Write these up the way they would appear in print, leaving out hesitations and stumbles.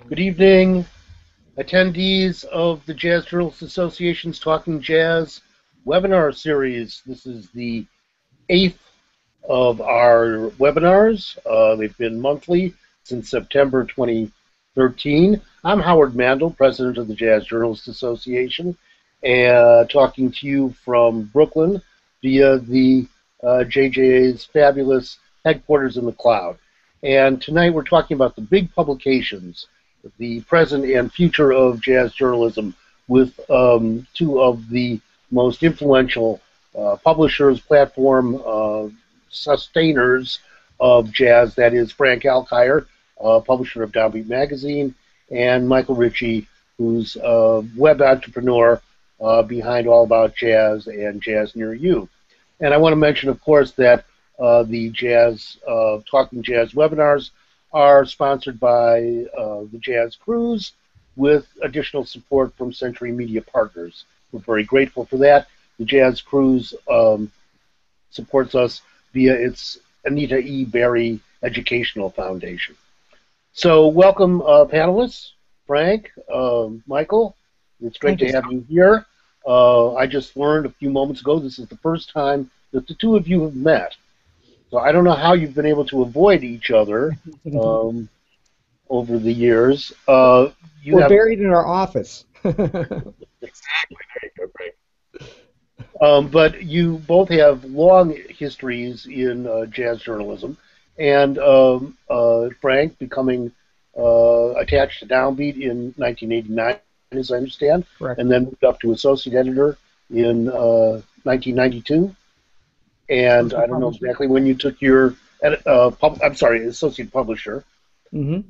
Good evening, attendees of the Jazz Journalists Association's Talking Jazz webinar series. This is the eighth of our webinars. They've been monthly since September 2013. I'm Howard Mandel, president of the Jazz Journalists Association, and talking to you from Brooklyn via the JJA's fabulous headquarters in the cloud. And tonight we're talking about the big publications, the present and future of jazz journalism, with two of the most influential publishers, platform sustainers of jazz, that is Frank Alkire, publisher of Downbeat Magazine, and Michael Ritchie, who's a web entrepreneur behind All About Jazz and Jazz Near You. And I want to mention, of course, that the Talking Jazz webinars are sponsored by the Jazz Cruise with additional support from Century Media Partners. We're very grateful for that. The Jazz Cruise supports us via its Anita E. Berry Educational Foundation. So welcome, panelists. Frank, Michael, it's great to have you here. I just learned a few moments ago this is the first time that the two of you have met. So I don't know how you've been able to avoid each other over the years. We're buried in our office. Exactly. There you go, Frank. But you both have long histories in jazz journalism, and Frank becoming attached to Downbeat in 1989, as I understand, Correct. And then moved up to associate editor in 1992. And I don't know exactly when you took your, associate publisher. Mm-hmm.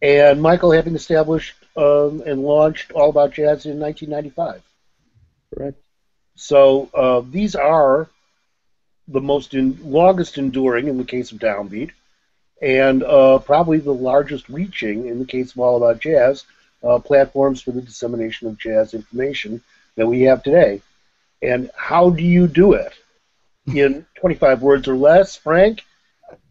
And Michael having established and launched All About Jazz in 1995. Correct. So these are the longest enduring in the case of Downbeat, and probably the largest reaching in the case of All About Jazz, platforms for the dissemination of jazz information that we have today. And how do you do it? In 25 words or less, Frank,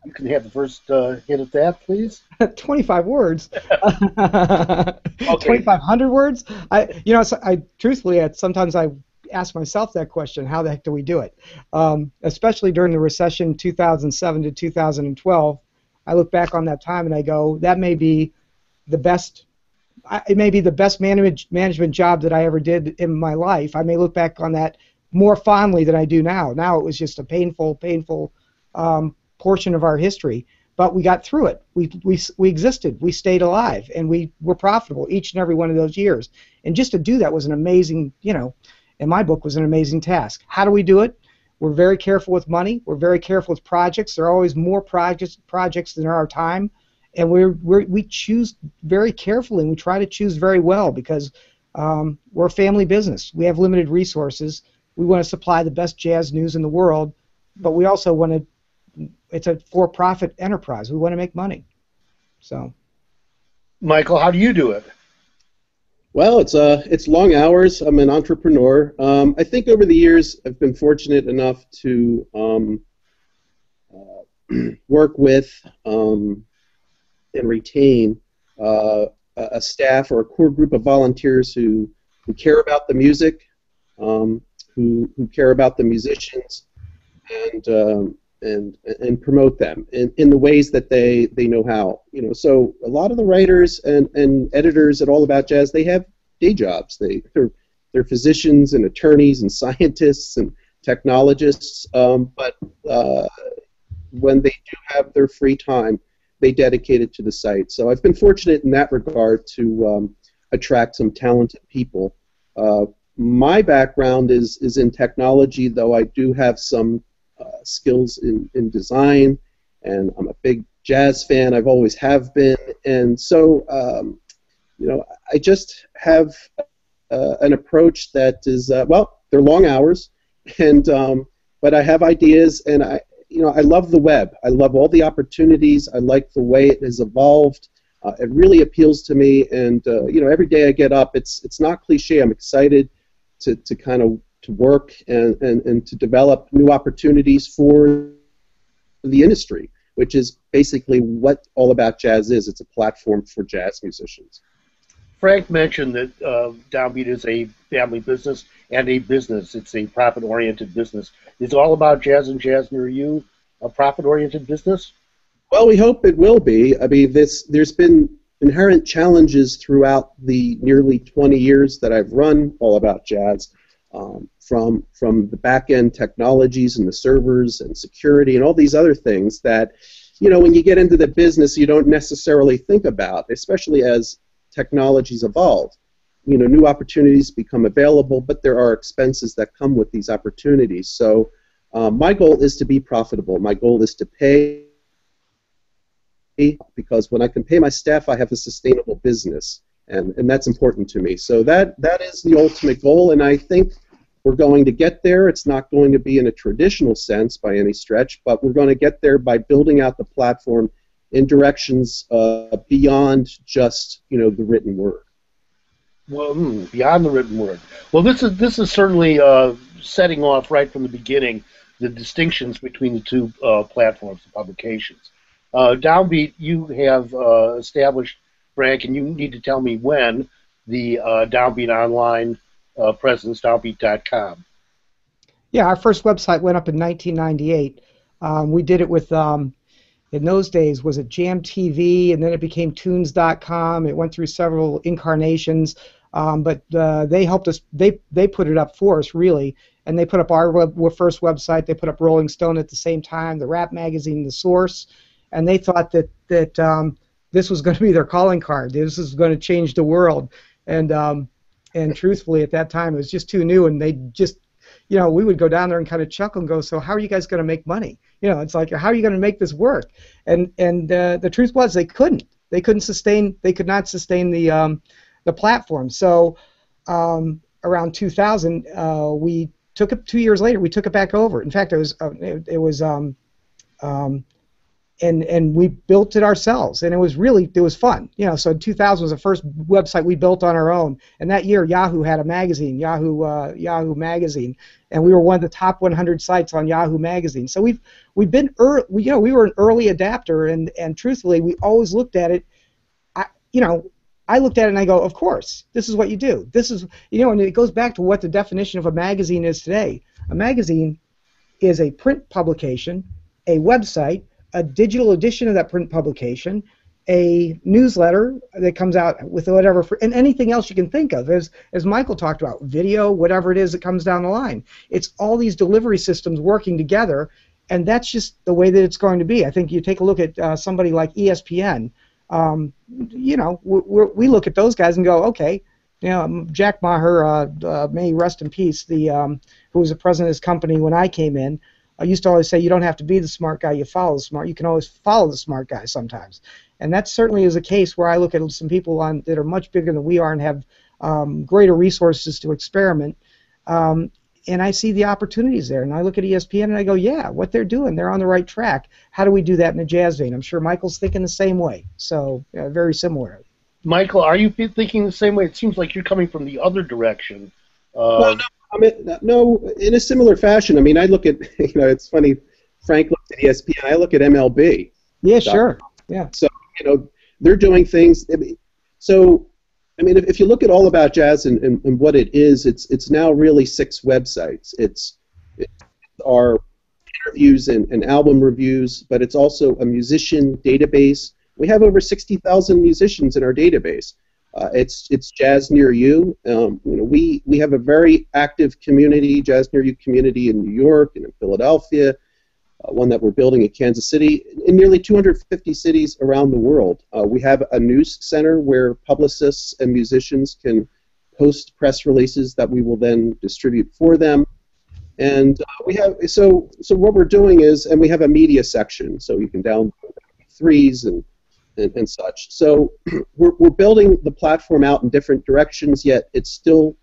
you can have the first hit at that, please. 25 words. Okay. 2,500 words. I truthfully, sometimes I ask myself that question: how the heck do we do it? Especially during the recession, 2007 to 2012. I look back on that time and I go, that may be the best. It may be the best management job that I ever did in my life. I may look back on that more fondly than I do now. Now it was just a painful portion of our history, but we got through it. We existed. We stayed alive, and we were profitable each and every one of those years. And just to do that was an amazing, in my book, was an amazing task. How do we do it? We're very careful with money. We're very careful with projects. There are always more projects than there are time, and we choose very carefully, and we try to choose very well because we're a family business. We have limited resources. We want to supply the best jazz news in the world, but we also want to, it's a for-profit enterprise. We want to make money. So, Michael, how do you do it? Well, it's long hours. I'm an entrepreneur. I think over the years I've been fortunate enough to work with and retain a staff or a core group of volunteers who care about the music, who care about the musicians, and promote them in the ways that they know how. So a lot of the writers and editors at All About Jazz, they have day jobs. They're physicians and attorneys and scientists and technologists, but when they do have their free time, they dedicate it to the site. So I've been fortunate in that regard to attract some talented people. My background is in technology, though I do have some skills in design, and I'm a big jazz fan. I've always have been, and so I just have an approach that is they're long hours, and but I have ideas, and I love the web. I love all the opportunities. I like the way it has evolved. It really appeals to me, and every day I get up, it's not cliche. I'm excited to kind of to work and to develop new opportunities for the industry. which is basically what All About Jazz is. It's a platform for jazz musicians. Frank mentioned that Downbeat is a family business and a business. It's a profit-oriented business. Is All About Jazz and Jazz Near You a profit-oriented business? Well, we hope it will be. I mean, there's been inherent challenges throughout the nearly 20 years that I've run All About Jazz, from the back-end technologies and the servers and security and all these other things that, when you get into the business, you don't necessarily think about, especially as technologies evolve. New opportunities become available, but there are expenses that come with these opportunities. So my goal is to be profitable. My goal is to pay, because when I can pay my staff, I have a sustainable business, and that's important to me. So that is the ultimate goal, and I think we're going to get there. It's not going to be in a traditional sense by any stretch, but we're going to get there by building out the platform in directions beyond just the written word. Well, beyond the written word. Well, this is certainly setting off right from the beginning the distinctions between the two platforms and publications. Downbeat, you have established, Frank, and you need to tell me when, the Downbeat online presence, downbeat.com. Yeah, our first website went up in 1998. We did it with, in those days, was it Jam TV, and then it became tunes.com. It went through several incarnations, but they helped us. They put it up for us, really, and they put up our first website. They put up Rolling Stone at the same time, the rap magazine, The Source, and they thought that this was going to be their calling card. This is going to change the world, and truthfully, at that time, it was just too new, and they just, we would go down there and kind of chuckle and go, so how are you guys going to make money? It's like, how are you going to make this work? And the truth was they couldn't. They could not sustain the platform. So around 2000, we took it 2 years later. We took it back over. In fact, it was and we built it ourselves, and it was fun. So 2000 was the first website we built on our own, and that year Yahoo had a magazine, Yahoo Magazine, and we were one of the top 100 sites on Yahoo Magazine. So we've been we were an early adapter, and truthfully, we always looked at it. I looked at it and I go, of course, this is what you do. This is, and it goes back to what the definition of a magazine is today. A magazine is a print publication, a website, a digital edition of that print publication, a newsletter that comes out with whatever, and anything else you can think of, as Michael talked about, video, whatever it is that comes down the line. It's all these delivery systems working together, and that's just the way that it's going to be. I think you take a look at somebody like ESPN. We look at those guys and go, okay, Jack Maher, may he rest in peace, who was the president of his company when I came in, I used to always say, you don't have to be the smart guy, you follow the smart. You can always follow the smart guy sometimes. And that certainly is a case where I look at some people that are much bigger than we are and have greater resources to experiment, and I see the opportunities there. And I look at ESPN and I go, yeah, what they're doing, they're on the right track. How do we do that in a jazz vein? I'm sure Michael's thinking the same way, so very similar. Michael, are you thinking the same way? It seems like you're coming from the other direction. Well, no, in a similar fashion. I mean, I look at, it's funny, Frank looks at ESPN, I look at MLB. Yeah, sure. Yeah. So, they're doing things. So, I mean, if you look at All About Jazz and what it is, it's now really 6 websites. It's our interviews and album reviews, but it's also a musician database. We have over 60,000 musicians in our database. It's Jazz Near You. We have a very active community, Jazz Near You community in New York and in Philadelphia, one that we're building in Kansas City, in nearly 250 cities around the world. We have a news center where publicists and musicians can post press releases that we will then distribute for them. And we have so what we're doing is, and we have a media section, so you can download MP3s and such. So we're building the platform out in different directions, yet it's still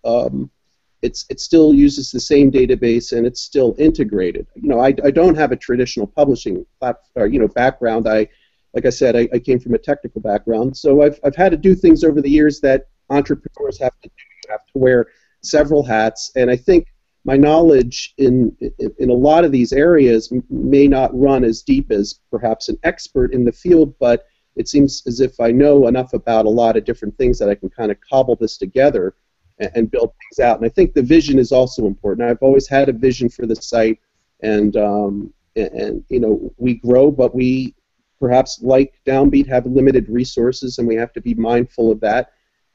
it still uses the same database and it's still integrated. I don't have a traditional publishing background. Like I said, I came from a technical background, so I've had to do things over the years that entrepreneurs have to do. You have to wear several hats, and I think my knowledge in a lot of these areas may not run as deep as perhaps an expert in the field, but it seems as if I know enough about a lot of different things that I can kind of cobble this together and build things out. And I think the vision is also important. I've always had a vision for the site, and you know, we grow, but we perhaps, like Downbeat, have limited resources, and we have to be mindful of that.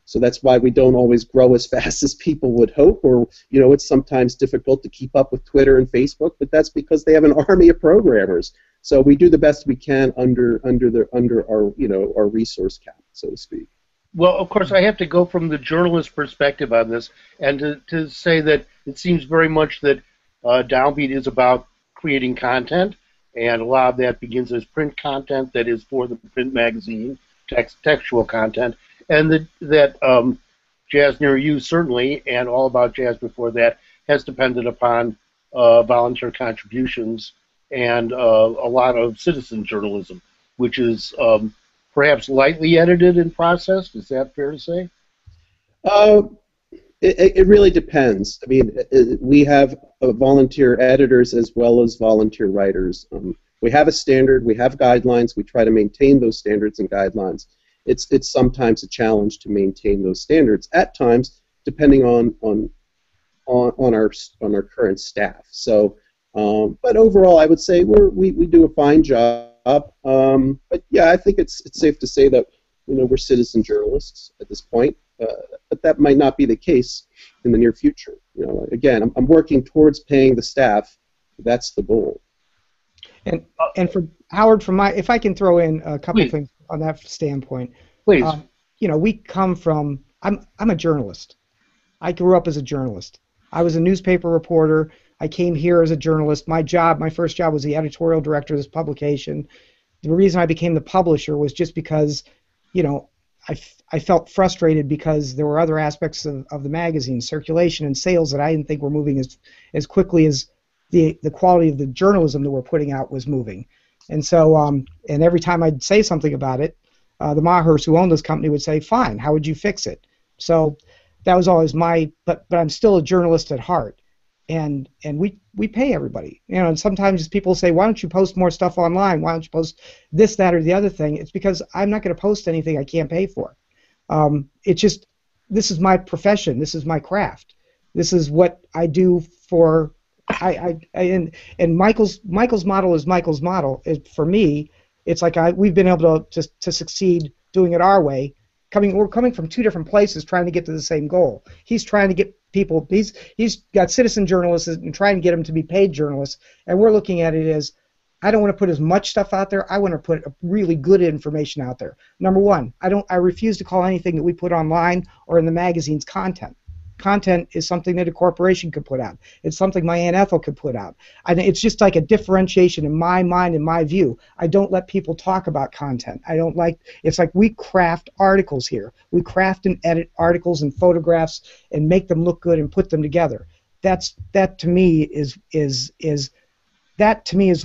So that's why we don't always grow as fast as people would hope, or, you know, it's sometimes difficult to keep up with Twitter and Facebook, but that's because they have an army of programmers. So we do the best we can under our, you know, our resource cap, so to speak. Well, of course, I have to go from the journalist perspective on this, and to say that it seems very much that Downbeat is about creating content, and a lot of that begins as print content that is for the print magazine, textual content, and that Jazz Near You certainly, and All About Jazz before that, has depended upon volunteer contributions and a lot of citizen journalism, which is perhaps lightly edited and processed. Is that fair to say? It really depends. I mean, we have volunteer editors as well as volunteer writers. We have a standard. We have guidelines. We try to maintain those standards and guidelines. It's sometimes a challenge to maintain those standards at times, depending on our current staff. So, but overall, I would say we do a fine job. But yeah, I think it's safe to say that, you know, we're citizen journalists at this point. But that might not be the case in the near future. You know, again, I'm working towards paying the staff. That's the goal. And for Howard, if I can throw in a couple Please. things on that standpoint. Please. You know, we come from. I'm a journalist. I grew up as a journalist. I was a newspaper reporter. I came here as a journalist. My first job was the editorial director of this publication. The reason I became the publisher was just because, you know, I felt frustrated because there were other aspects of the magazine, circulation and sales, that I didn't think were moving as quickly as the quality of the journalism that we're putting out was moving. And so, and every time I'd say something about it, the Mahers who owned this company would say, "Fine, how would you fix it?" So that was always but I'm still a journalist at heart, and we pay everybody, you know. And sometimes people say, "Why don't you post more stuff online? Why don't you post this, that, or the other thing?" It's because I'm not going to post anything I can't pay for. It's just, this is my profession. This is my craft. This is what I do for. And Michael's model is Michael's model. For me, it's like we've been able to succeed doing it our way. We're coming from two different places, trying to get to the same goal. He's trying to get people. He's got citizen journalists and trying to get them to be paid journalists. And we're looking at it as, I don't want to put as much stuff out there. I want to put really good information out there. Number one, I refuse to call anything that we put online or in the magazines content. Content is something that a corporation could put out. It's something my Aunt Ethel could put out. It's just like a differentiation in my mind and my view. I don't let people talk about content. It's like we craft articles here. We craft and edit articles and photographs and make them look good and put them together. That to me is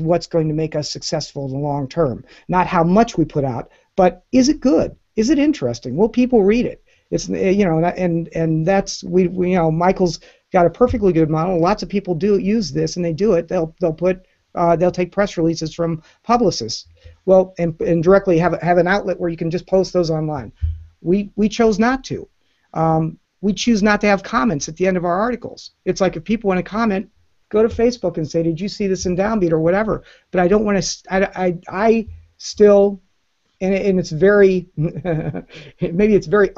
what's going to make us successful in the long term. Not how much we put out, but is it good? Is it interesting? Will people read it? It's, you know, and that's we you know, Michael's got a perfectly good model. Lots of people do use this, and they do it. They'll take press releases from publicists. Well, and directly have an outlet where you can just post those online. We chose not to. We choose not to have comments at the end of our articles. It's like if people want to comment, go to Facebook and say, "Did you see this in Downbeat?" or whatever. But I don't want to. I still. And it's very, maybe it's very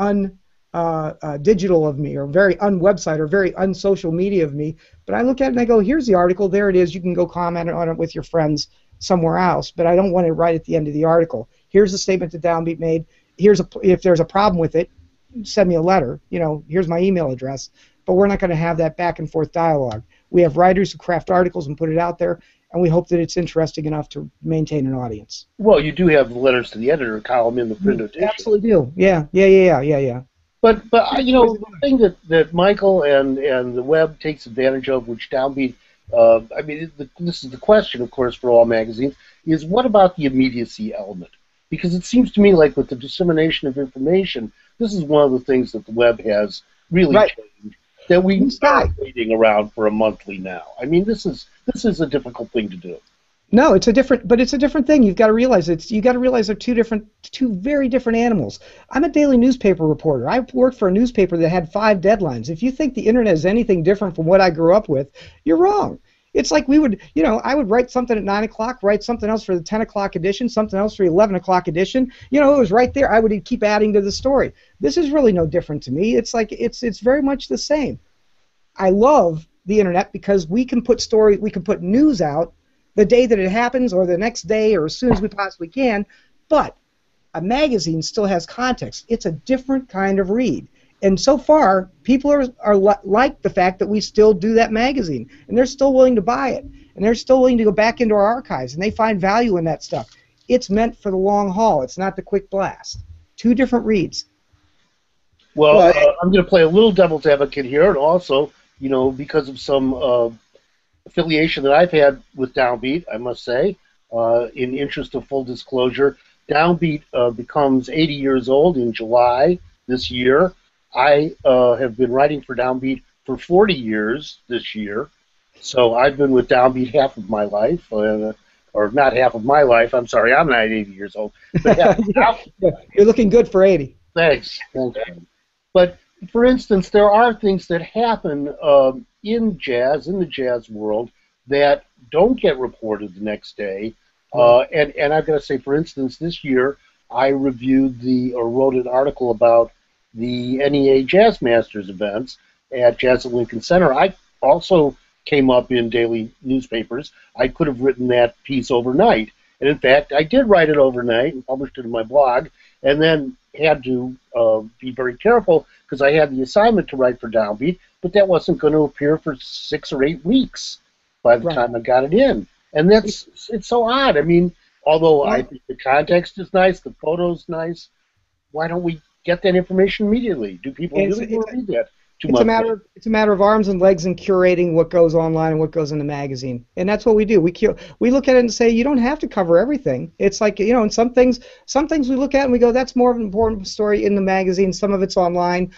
digital of me, or very unwebsite, or very unsocial media of me. But I look at it and I go, "Here's the article. There it is. You can go comment on it with your friends somewhere else." But I don't want it right at the end of the article. Here's the statement that Downbeat made. If there's a problem with it, send me a letter. You know, here's my email address. But we're not going to have that back and forth dialogue. We have writers who craft articles and put it out there, and we hope that it's interesting enough to maintain an audience. Well, you do have the letters to the editor column in the print edition. Absolutely do. Yeah. But you know, the thing that Michael and the web takes advantage of, which Downbeat, I mean, this is the question, of course, for all magazines, is what about the immediacy element? Because it seems to me like with the dissemination of information, this is one of the things that the web has really changed. that we Blue sky. are waiting around for a monthly now. I mean, this is a difficult thing to do. No, it's a different thing. You've got to realize they're two very different animals. I'm a daily newspaper reporter. I worked for a newspaper that had 5 deadlines. If you think the internet is anything different from what I grew up with, you're wrong. It's like I would write something at 9 o'clock, write something else for the 10 o'clock edition, something else for the 11 o'clock edition. It was right there. I would keep adding to the story. This is really no different to me. It's like it's very much the same. I love the internet because we can put news out the day that it happens or the next day or as soon as we possibly can, but a magazine still has context. It's a different kind of read. And so far, people are like the fact that we still do that magazine, and they're still willing to buy it, and they're still willing to go back into our archives, and they find value in that stuff. It's meant for the long haul. It's not the quick blast. 2 different reads. Well, I'm going to play a little devil's advocate here, and also, because of some affiliation that I've had with Downbeat, I must say, in interest of full disclosure, Downbeat becomes 80 years old in July this year. I have been writing for Downbeat for 40 years this year, so I've been with Downbeat half of my life, or not half of my life. I'm sorry, I'm not 80 years old, but half. You're looking good for 80. Thanks. But for instance, there are things that happen in the jazz world, that don't get reported the next day. And I've got to say, for instance, this year I wrote an article about the NEA Jazz Masters events at Jazz at Lincoln Center. I also came up in daily newspapers. I could have written that piece overnight. And in fact, I did write it overnight and published it in my blog, and then had to be very careful because I had the assignment to write for Downbeat, but that wasn't going to appear for 6 or 8 weeks by the time I got it in. And it's so odd. I mean, although I think the context is nice, the photo's nice, why don't we get that information immediately? Do people really want to read that? It's a matter of arms and legs and curating what goes online and what goes in the magazine, and that's what we do. We look at it and say you don't have to cover everything. It's like and some things we look at and we go, that's more of an important story in the magazine. Some of it's online.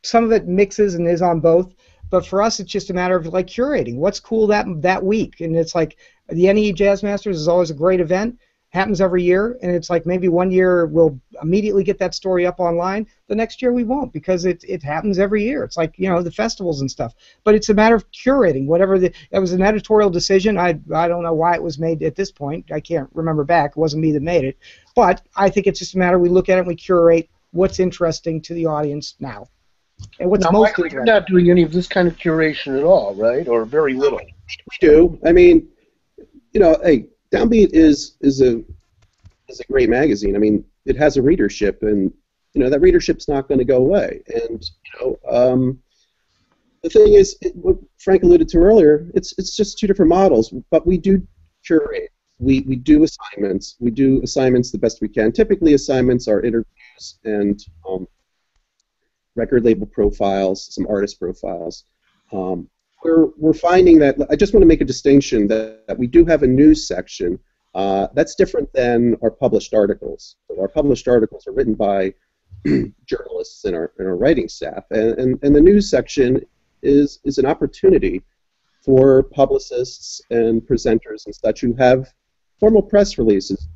Some of it mixes and is on both. But for us, it's just a matter of like curating what's cool that week. And it's like the NEA Jazz Masters is always a great event. Happens every year, and it's like maybe one year we'll immediately get that story up online. The next year we won't, because it happens every year. It's like the festivals and stuff. But it's a matter of curating whatever it was an editorial decision. I don't know why it was made at this point. I can't remember back. It wasn't me that made it. But I think it's just a matter we look at it and we curate what's interesting to the audience now. And what's most Michael, you're not doing any of this kind of curation at all, right? Or very little. We do. I mean, hey, Downbeat is a great magazine. I mean, it has a readership, and that readership's not going to go away. And the thing is, what Frank alluded to earlier, it's just 2 different models. But we do curate. We do assignments. We do assignments the best we can. Typically, assignments are interviews and record label profiles, some artist profiles. We're finding that, I just want to make a distinction that we do have a news section. That's different than our published articles. So our published articles are written by journalists in our writing staff, and the news section is an opportunity for publicists and presenters and such who have formal press releases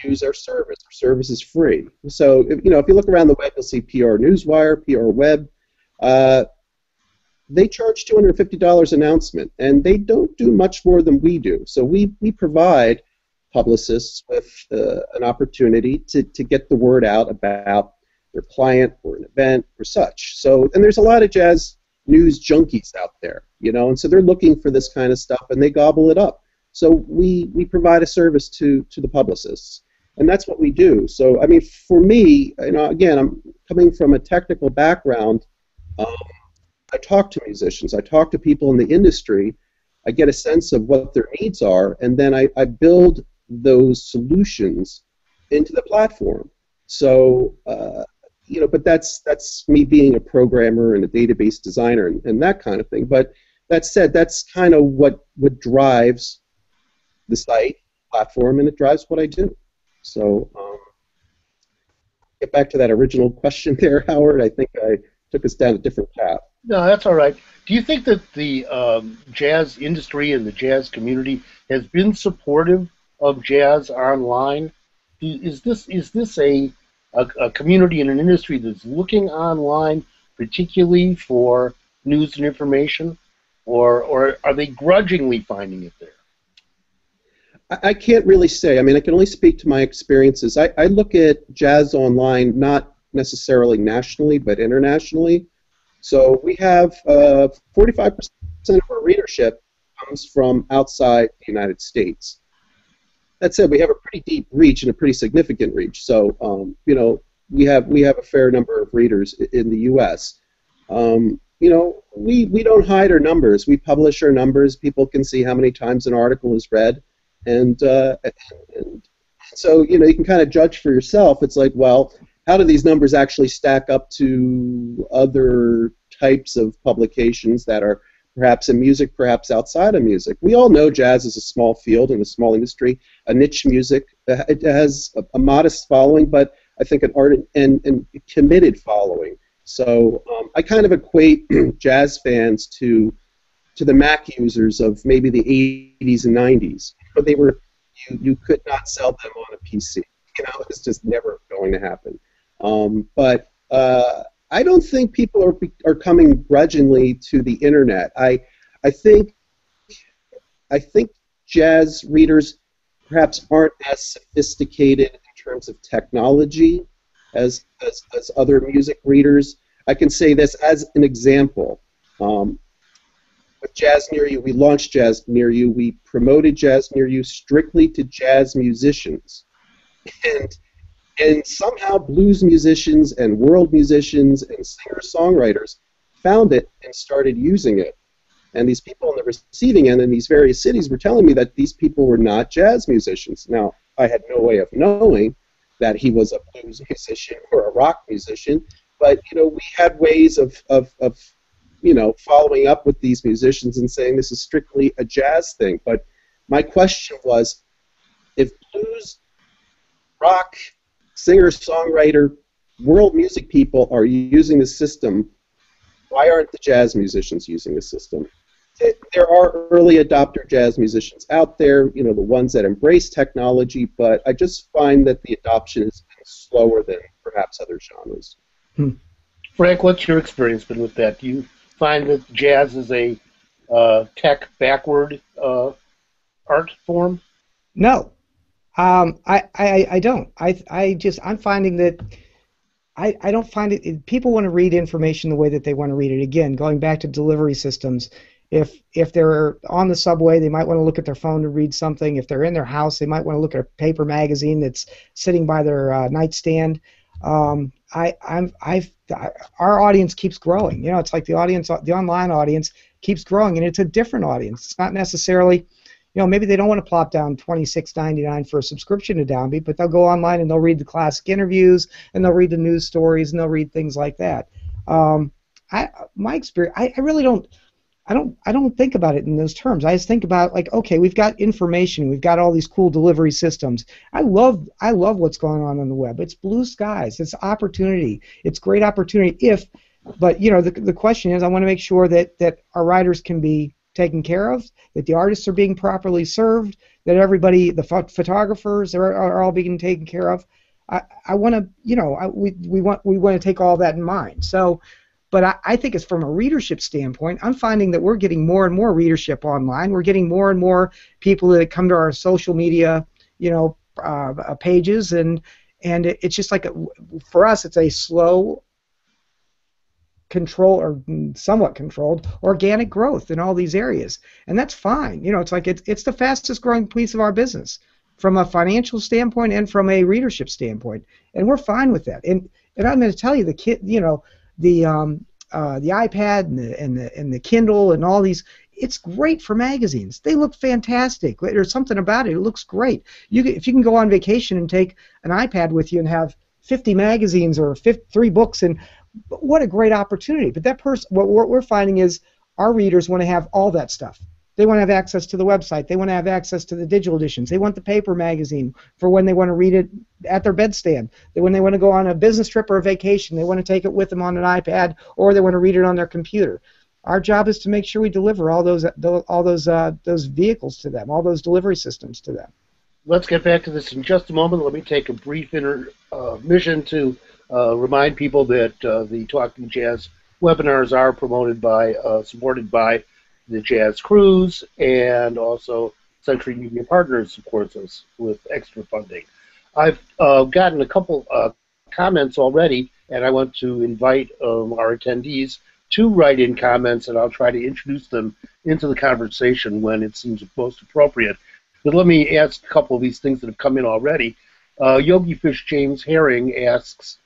to use our service. Our service is free. So if you look around the web, you'll see PR Newswire, PR Web. They charge $250 announcement, and they don't do much more than we do. So we provide publicists with an opportunity to get the word out about their client or an event or such. So, and there's a lot of jazz news junkies out there, and so they're looking for this kind of stuff, and they gobble it up. So we provide a service to the publicists, and that's what we do. So, I mean, for me, again, I'm coming from a technical background. I talk to musicians, I talk to people in the industry, I get a sense of what their needs are, and then I build those solutions into the platform. So, but that's me being a programmer and a database designer and that kind of thing. But that said, that's kind of what drives the site, platform, and it drives what I do. So, get back to that original question there, Howard. I think I took us down a different path. No, that's all right. Do you think that the jazz industry and the jazz community has been supportive of jazz online? Is this a community and an industry that's looking online particularly for news and information, or are they grudgingly finding it there? I can't really say. I mean, I can only speak to my experiences. I look at jazz online not necessarily nationally, but internationally. So we have 45% of our readership comes from outside the United States. That said, we have a pretty deep reach and a pretty significant reach. So, you know, we have a fair number of readers in the U.S. You know, we don't hide our numbers. We publish our numbers. People can see how many times an article is read, and so, you know, you can kind of judge for yourself. It's like, well, how do these numbers actually stack up to other types of publications that are perhaps in music, perhaps outside of music? We all know jazz is a small field and a small industry, a niche music. It has a modest following, but I think an ardent and committed following. So I kind of equate jazz fans to the Mac users of maybe the 80s and 90s. But they were, you could not sell them on a PC. You know, it's just never going to happen. But I don't think people are coming grudgingly to the internet. I think jazz readers perhaps aren't as sophisticated in terms of technology as other music readers. I can say this as an example. With Jazz Near You, we launched Jazz Near You. We promoted Jazz Near You strictly to jazz musicians. And somehow blues musicians and world musicians and singer-songwriters found it and started using it. And these people on the receiving end in these various cities were telling me that these people were not jazz musicians. Now, I had no way of knowing that he was a blues musician or a rock musician, but, you know, we had ways of you know, following up with these musicians and saying this is strictly a jazz thing. But my question was, if blues, rock, singer-songwriter, world music people are using the system, why aren't the jazz musicians using the system? There are early adopter jazz musicians out there, you know, the ones that embrace technology, but I just find that the adoption has been slower than perhaps other genres. Frank, what's your experience been with that? Do you find that jazz is a tech backward art form? No, I don't. I'm finding that I don't find it. People want to read information the way that they want to read it. Again, going back to delivery systems. If they're on the subway, they might want to look at their phone to read something. If they're in their house, they might want to look at a paper magazine that's sitting by their nightstand. Our audience keeps growing. You know, it's like the online audience keeps growing, and it's a different audience. It's not necessarily, you know, maybe they don't want to plop down $26.99 for a subscription to Downbeat, but they'll go online and they'll read the classic interviews, and they'll read the news stories, and they'll read things like that. My experience, I really don't. I don't think about it in those terms. I just think about, like, okay, we've got information, we've got all these cool delivery systems. I love what's going on the web. It's blue skies. It's opportunity. It's great opportunity. But you know, the question is, I want to make sure that our writers can be taken care of, that the artists are being properly served, that everybody, the photographers are all being taken care of. I want to, you know, we want to take all that in mind. So. But I think it's from a readership standpoint. I'm finding that we're getting more and more readership online. We're getting more and more people that come to our social media, you know, pages, and it's just like for us, it's a slow, control or somewhat controlled organic growth in all these areas, and that's fine. You know, it's like it's the fastest growing piece of our business from a financial standpoint and from a readership standpoint, and we're fine with that. And I'm going to tell you, the kid, you know. The iPad and the Kindle and all these, it's great for magazines. They look fantastic. There's something about it. It looks great. If you can go on vacation and take an iPad with you and have 50 magazines or 3 books, and what a great opportunity. But that person, what we're finding is our readers want to have all that stuff. They want to have access to the website. They want to have access to the digital editions. They want the paper magazine for when they want to read it at their bedstand. When they want to go on a business trip or a vacation, they want to take it with them on an iPad, or they want to read it on their computer. Our job is to make sure we deliver all those vehicles to them, all those delivery systems to them. Let's get back to this in just a moment. Let me take a brief intermission to remind people that the Talking Jazz webinars are supported by the Jazz Cruise, and also Century Media Partners supports us with extra funding. I've gotten a couple comments already, and I want to invite our attendees to write in comments, and I'll try to introduce them into the conversation when it seems most appropriate. But let me ask a couple of these things that have come in already. Yogi Fish James Herring asks,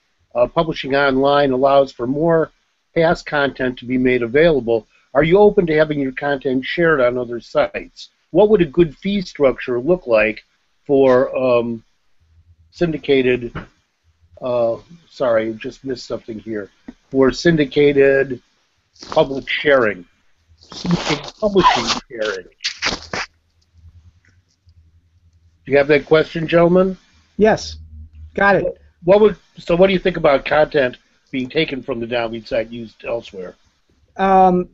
publishing online allows for more past content to be made available. Are you open to having your content shared on other sites? What would a good fee structure look like for syndicated, sorry, just missed something here, for syndicated public sharing, publishing sharing? Do you have that question, gentlemen? Yes, got it. So what do you think about content being taken from the Downbeat site used elsewhere? Well,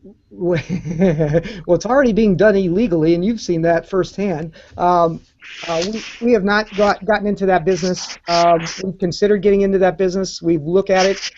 it's already being done illegally, and you've seen that firsthand. We have not gotten into that business. We've considered getting into that business. We've looked at it.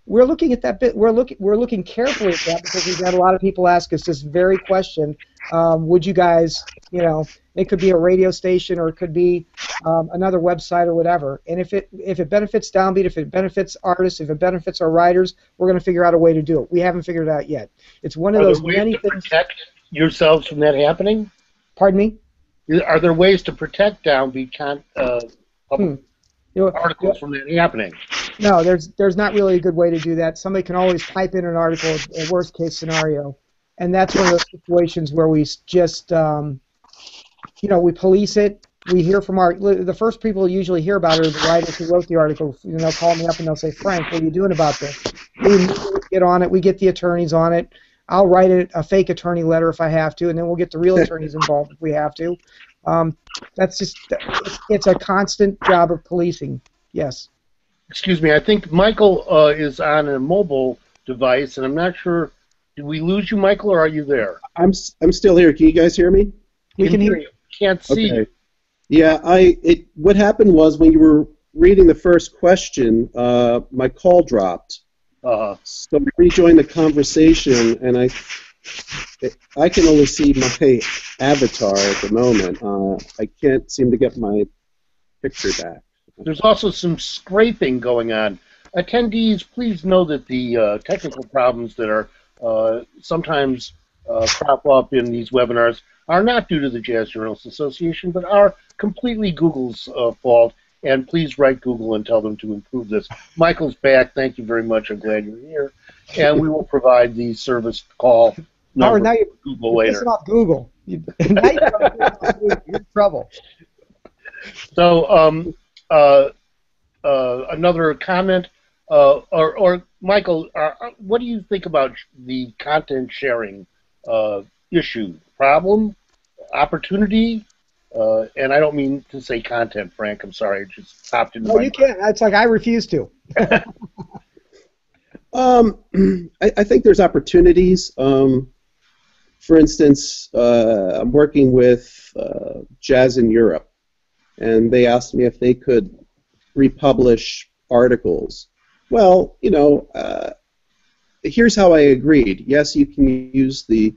We're looking at that bit. We're looking carefully at that because we've had a lot of people ask us this very question. Would you guys, it could be a radio station or it could be another website or whatever. And if it benefits Downbeat, if it benefits artists, if it benefits our writers, we're going to figure out a way to do it. We haven't figured it out yet. It's one of those many things. Protect yourselves from that happening? Pardon me? Are there ways to protect Downbeat articles from that happening? No, there's not really a good way to do that. Somebody can always type in an article, a worst case scenario, and that's one of those situations where we just, we police it. We hear from the first people you usually hear about are the writers who wrote the article. They'll call me up and they'll say, Frank, what are you doing about this? We get on it. We get the attorneys on it. I'll write a fake attorney letter if I have to, and then we'll get the real attorneys involved if we have to. It's a constant job of policing. Yes. Excuse me, I think Michael is on a mobile device, and I'm not sure. Did we lose you, Michael, or are you there? I'm still here. Can you guys hear me? We can hear you. Can't see. Okay. Yeah, what happened was when you were reading the first question, my call dropped. So I rejoined the conversation, and I can only see my avatar at the moment. I can't seem to get my picture back. There's also some scraping going on. Attendees, please know that the technical problems that are sometimes crop up in these webinars are not due to the Jazz Journalists Association, but are completely Google's fault. And please write Google and tell them to improve this. Michael's back. Thank you very much. I'm glad you're here. And we will provide the service call number now to Google later. Off Google. Now you're in trouble. So another comment, or Michael, what do you think about the content sharing issue? Problem? Opportunity? And I don't mean to say content, Frank. I'm sorry. It just popped into my mind. You can't. It's like I refuse to. I think there's opportunities. For instance, I'm working with Jazz in Europe, and they asked me if they could republish articles. Well, here's how I agreed. Yes, you can use the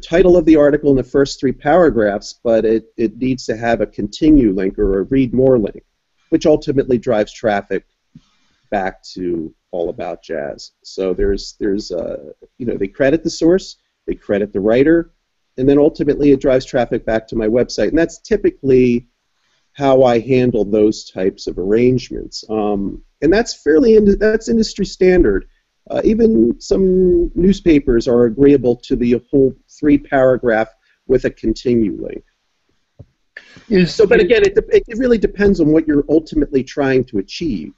title of the article in the first 3 paragraphs, but it needs to have a continue link or a read more link, which ultimately drives traffic back to All About Jazz. So there's they credit the source, they credit the writer, and then ultimately it drives traffic back to my website. And that's typically how I handle those types of arrangements. And that's that's industry standard. Even some newspapers are agreeable to the whole 3 paragraph with a continue link. But again, it really depends on what you're ultimately trying to achieve.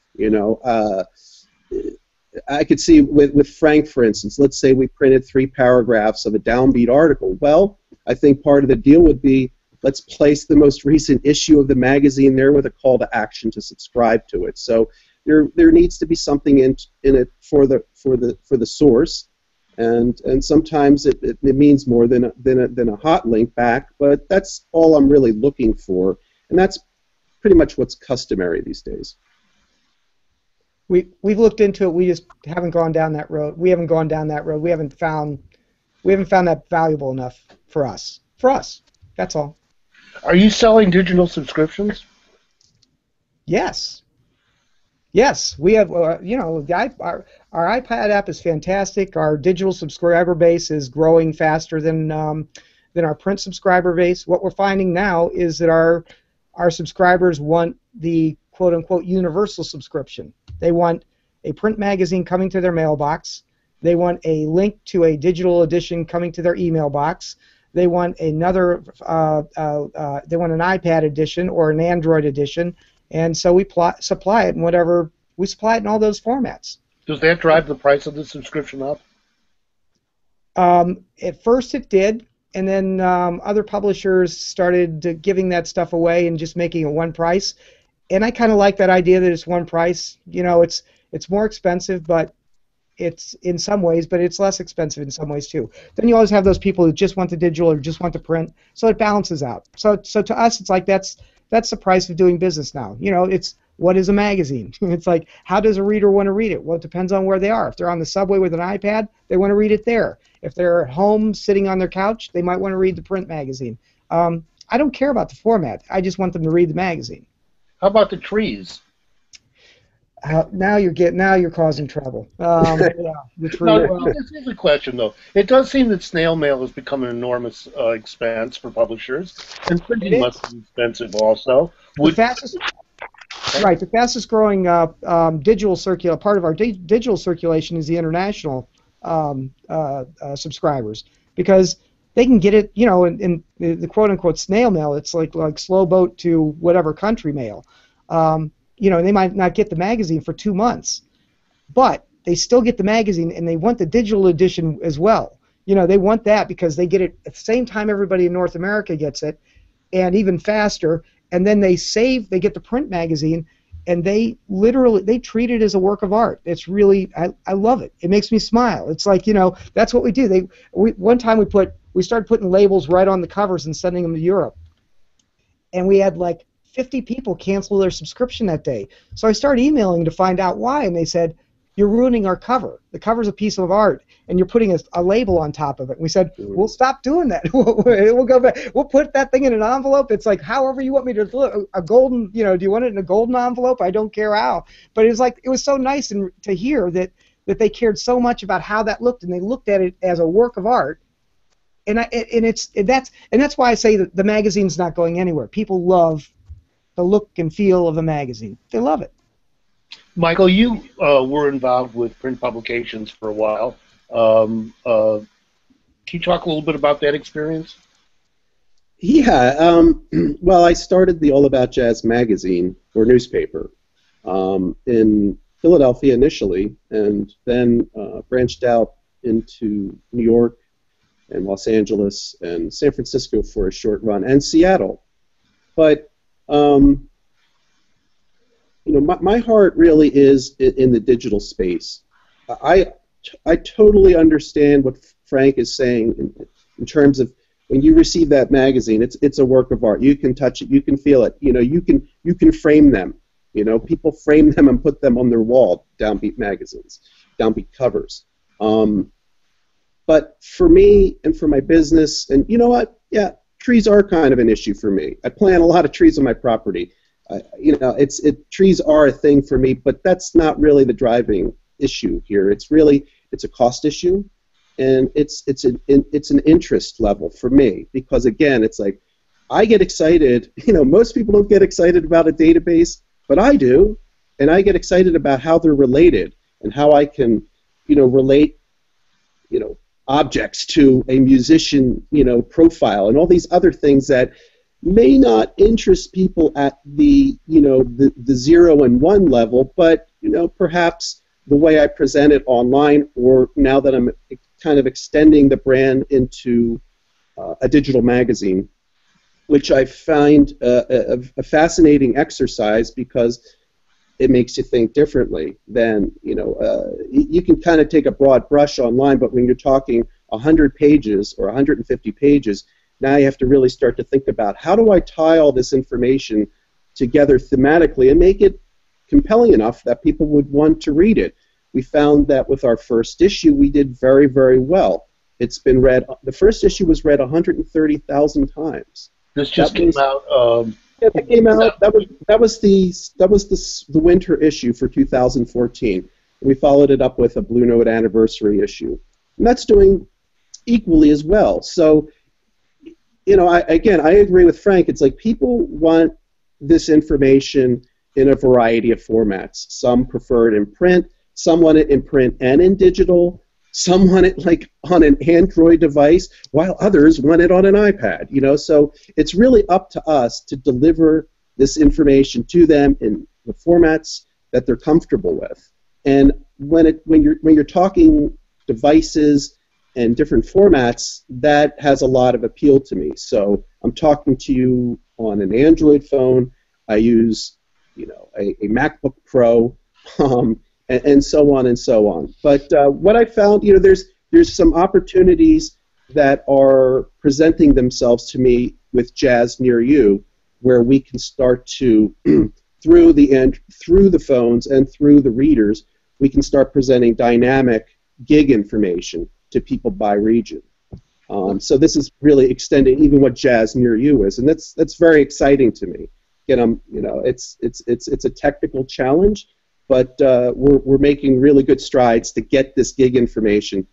I could see with Frank, for instance, let's say we printed 3 paragraphs of a Downbeat article. Well, I think part of the deal would be let's place the most recent issue of the magazine there with a call to action to subscribe to it. So there needs to be something in it for the source, and sometimes it means more than a hot link back, but that's all I'm really looking for, and that's pretty much what's customary these days. We've looked into it. We just haven't gone down that road. We haven't gone down that road. We haven't found that valuable enough for us. That's all. Are you selling digital subscriptions? Yes. Yes, we have. You know, our iPad app is fantastic. Our digital subscriber base is growing faster than our print subscriber base. What we're finding now is that our subscribers want the quote-unquote universal subscription. They want a print magazine coming to their mailbox. They want a link to a digital edition coming to their email box. They want another. They want an iPad edition or an Android edition, and so we supply it in whatever. We supply it in all those formats. Does that drive the price of the subscription up? At first it did, and then other publishers started giving that stuff away and just making it one price. And I kind of like that idea that it's one price. You know, it's more expensive, but it's in some ways, but it's less expensive in some ways too. Then you always have those people who just want the digital or just want the print, so it balances out. So to us, it's like that's the price of doing business now. You know, it's what is a magazine? It's like, how does a reader want to read it? Well, it depends on where they are. If they're on the subway with an iPad, they want to read it there. If they're at home sitting on their couch, they might want to read the print magazine. I don't care about the format. I just want them to read the magazine. How about the trees? Now you're causing trouble. Yeah, the tree. No, this is a question though. It does seem that snail mail has become an enormous expense for publishers, and printing must be expensive also. The fastest growing digital part of our digital circulation is the international subscribers, because they can get it, you know, in the quote-unquote snail mail. It's like slow boat to whatever country mail. You know, they might not get the magazine for 2 months, but they still get the magazine, and they want the digital edition as well. You know, they want that because they get it at the same time everybody in North America gets it, and even faster. And then they get the print magazine, and they treat it as a work of art. It's really, I love it. It makes me smile. It's like, you know, that's what we do. One time we started putting labels right on the covers and sending them to Europe, and we had like 50 people cancel their subscription that day. So I started emailing to find out why, and they said, you're ruining our cover. The cover's a piece of art, and you're putting a label on top of it. And we said, we'll stop doing that. We'll go back. We'll put that thing in an envelope. It's like, however you want me to look. A golden, you know, do you want it in a golden envelope? I don't care how. But it was so nice to hear that they cared so much about how that looked, and they looked at it as a work of art. And that's why I say that the magazine's not going anywhere. People love the look and feel of a magazine. They love it. Michael, you were involved with print publications for a while. Can you talk a little bit about that experience? Yeah. Well, I started the All About Jazz magazine, or newspaper, in Philadelphia initially, and then branched out into New York and Los Angeles and San Francisco for a short run, and Seattle. But you know, my heart really is in the digital space. I totally understand what Frank is saying in terms of when you receive that magazine, it's a work of art. You can touch it, you can feel it. You know, you can frame them. You know, people frame them and put them on their wall, downbeat magazines, downbeat covers. But for me and for my business, and you know what? Yeah, trees are kind of an issue for me. I plant a lot of trees on my property. You know, trees are a thing for me, but that's not really the driving issue here. It's a cost issue, and it's an interest level for me, because again, it's like I get excited. You know, most people don't get excited about a database, but I do, and I get excited about how they're related and how I can, you know, relate, you know, objects to a musician, you know, profile and all these other things that may not interest people at the, you know, the 0 and 1 level, but, you know, perhaps the way I present it online, or now that I'm kind of extending the brand into a digital magazine, which I find a fascinating exercise because it makes you think differently than, you can kind of take a broad brush online, but when you're talking 100 pages or 150 pages, now you have to really start to think about how do I tie all this information together thematically and make it compelling enough that people would want to read it. We found that with our first issue, we did very, very well. It's been read, the first issue was read 130,000 times. This just came out. Yeah, that came out. That was the winter issue for 2014. We followed it up with a Blue Note anniversary issue, and that's doing equally as well. So, I agree with Frank. It's like people want this information in a variety of formats. Some prefer it in print. Some want it in print and in digital. Some want it like on an Android device, while others want it on an iPad. So it's really up to us to deliver this information to them in the formats that they're comfortable with. And when you're talking devices and different formats, that has a lot of appeal to me. So I'm talking to you on an Android phone. I use a MacBook Pro. And so on and so on. But what I found, there's some opportunities that are presenting themselves to me with Jazz Near You, where we can start to, through the phones and through the readers, we can start presenting dynamic gig information to people by region. So this is really extending even what Jazz Near You is, and that's very exciting to me. Again, it's a technical challenge. But we're making really good strides to get this gig information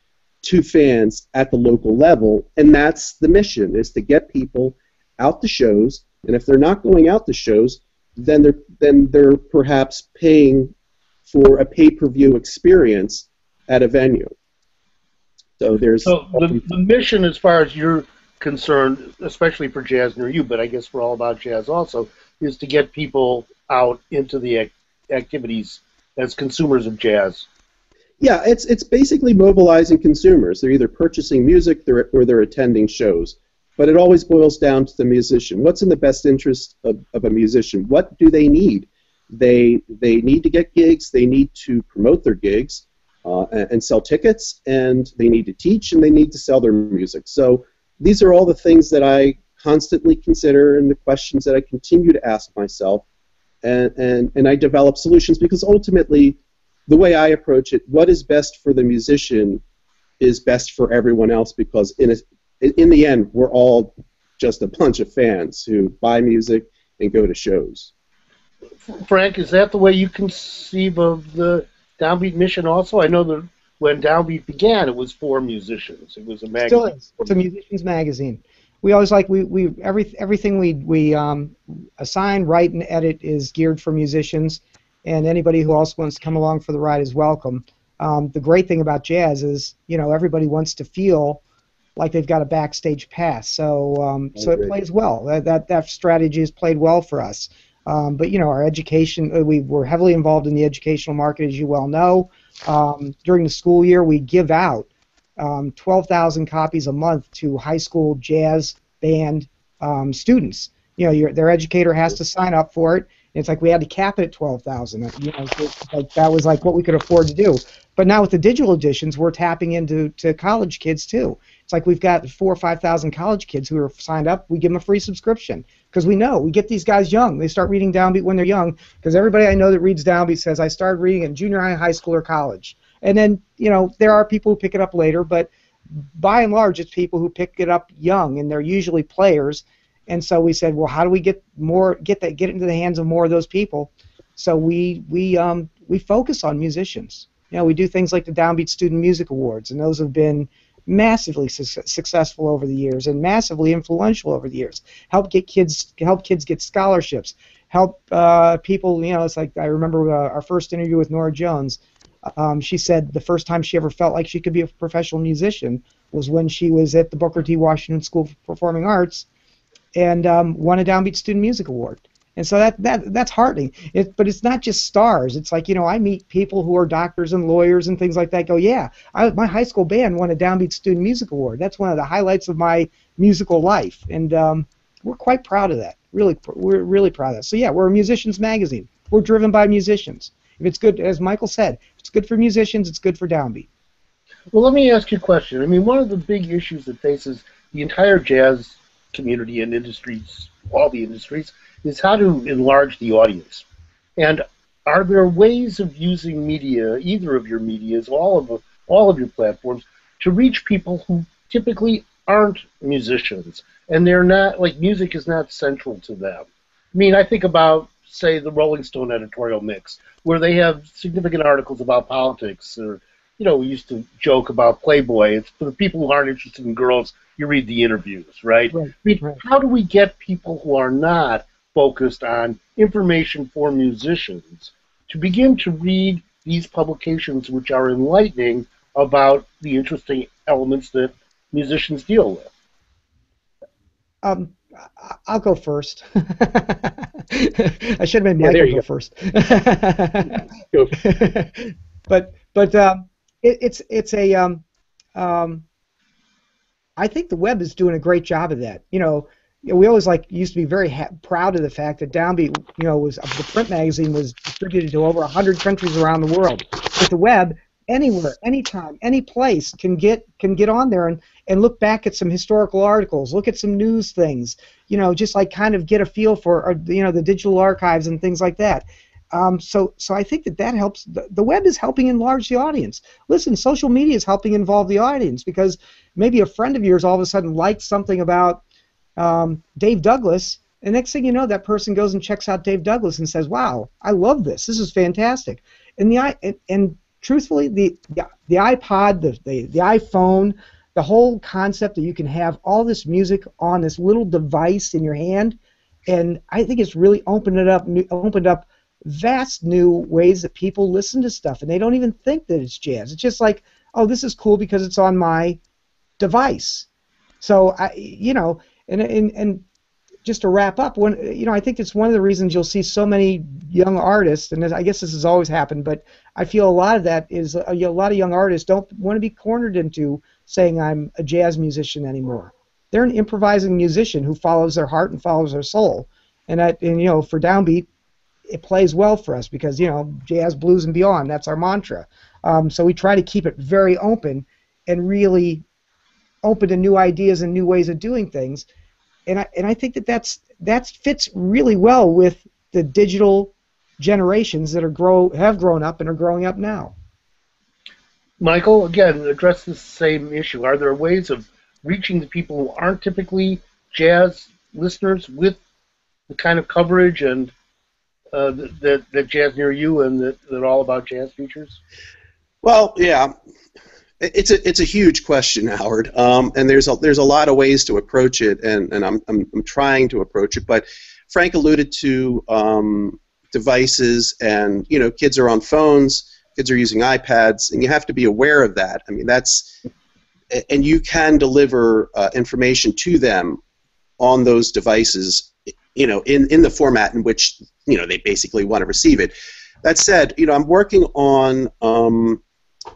to fans at the local level, and that's the mission, is to get people out to shows, and if they're not going out to shows, then they're perhaps paying for a pay-per-view experience at a venue. So the mission, as far as you're concerned, especially for Jazz Near You, but I guess we're all about jazz also, is to get people out into the activities as consumers of jazz. Yeah, it's basically mobilizing consumers. They're either purchasing music or they're attending shows. But it always boils down to the musician. What's in the best interest of a musician? What do they need? They need to get gigs. They need to promote their gigs and sell tickets. And they need to teach, and they need to sell their music. So these are all the things that I constantly consider and the questions that I continue to ask myself. And I develop solutions because ultimately, the way I approach it, what is best for the musician is best for everyone else, because in the end, we're all just a bunch of fans who buy music and go to shows. Frank, is that the way you conceive of the Downbeat mission also? I know that when Downbeat began, it was for musicians. It was a magazine. Still is. It's a musician's magazine. We always everything we assign, write, and edit is geared for musicians, and anybody who also wants to come along for the ride is welcome. The great thing about jazz is, everybody wants to feel like they've got a backstage pass, so it plays well. That strategy has played well for us. But our education, we were heavily involved in the educational market, as you well know. During the school year, we give out 12,000 copies a month to high school jazz band students. Their educator has to sign up for it. It's like we had to cap it at 12,000. That was like what we could afford to do. But now with the digital editions, we're tapping into college kids too. It's like we've got 4,000 or 5,000 college kids who are signed up. We give them a free subscription because we get these guys young. They start reading Downbeat when they're young, because everybody I know that reads Downbeat says, I started reading in junior high school, or college. And then, there are people who pick it up later, but by and large, it's people who pick it up young, and they're usually players. And so we said, well, how do we get it into the hands of more of those people? So we focus on musicians. We do things like the Downbeat Student Music Awards, and those have been massively successful over the years and massively influential over the years. Help kids get scholarships. Help people. It's like I remember our first interview with Nora Jones. She said the first time she ever felt like she could be a professional musician was when she was at the Booker T. Washington School of Performing Arts and won a Downbeat Student Music Award. And so that's heartening. But it's not just stars. It's like, I meet people who are doctors and lawyers and things like that go, yeah, my high school band won a Downbeat Student Music Award. That's one of the highlights of my musical life. And we're quite proud of that. We're really proud of that. So yeah, we're a musicians magazine. We're driven by musicians. If it's good, as Michael said, if it's good for musicians, it's good for Downbeat. Well, let me ask you a question. I mean, one of the big issues that faces the entire jazz community and industries, all the industries, is how to enlarge the audience. And are there ways of using media, either of your medias, all of your platforms, to reach people who typically aren't musicians, and they're not, like, music is not central to them? I mean, I think about, say, the Rolling Stone editorial mix, where they have significant articles about politics, or, you know, we used to joke about Playboy. It's for the people who aren't interested in girls, you read the interviews, right? Right, I mean, right. how do we get people who are not focused on information for musicians to begin to read these publications, which are enlightening about the interesting elements that musicians deal with? I'll go first. I should have made Yeah, there Michael you go go. first. Go. but it's a I think the web is doing a great job of that. You know, we always used to be very proud of the fact that Downbeat, you know, was the print magazine was distributed to over 100 countries around the world. With the web, anywhere, anytime, any place can get on there and look back at some historical articles, look at some news things, you know, just like kind of get a feel for, you know, the digital archives and things like that. So I think that helps. The web is helping enlarge the audience. Listen, social media is helping involve the audience, because maybe a friend of yours all of a sudden liked something about Dave Douglas, and next thing you know, that person goes and checks out Dave Douglas and says, "Wow, I love this. This is fantastic." And truthfully, the iPod, the iPhone, the whole concept that you can have all this music on this little device in your hand, and I think it's really opened up vast new ways that people listen to stuff, and they don't even think that it's jazz. It's just like, oh, this is cool because it's on my device. So you know, and just to wrap up, I think it's one of the reasons you'll see so many young artists, and I guess this has always happened, but I feel a lot of that is a lot of young artists don't want to be cornered into saying I'm a jazz musician anymore. They're an improvising musician who follows their heart and follows their soul, and you know, for Downbeat, it plays well for us because, you know, jazz, blues, and beyond, that's our mantra. So we try to keep it very open and really open to new ideas and new ways of doing things. And I think that fits really well with the digital generations that have grown up and are growing up now. Michael, again, address the same issue. Are there ways of reaching the people who aren't typically jazz listeners with the kind of coverage and that Jazz Near You and that All About Jazz features? Well, yeah, it's a huge question, Howard, and there's a lot of ways to approach it, and I'm trying to approach it. But Frank alluded to devices, and you know, kids are on phones, kids are using iPads, and you have to be aware of that. I mean, and you can deliver information to them on those devices, you know, in the format in which, you know, they basically want to receive it. That said, you know, I'm working on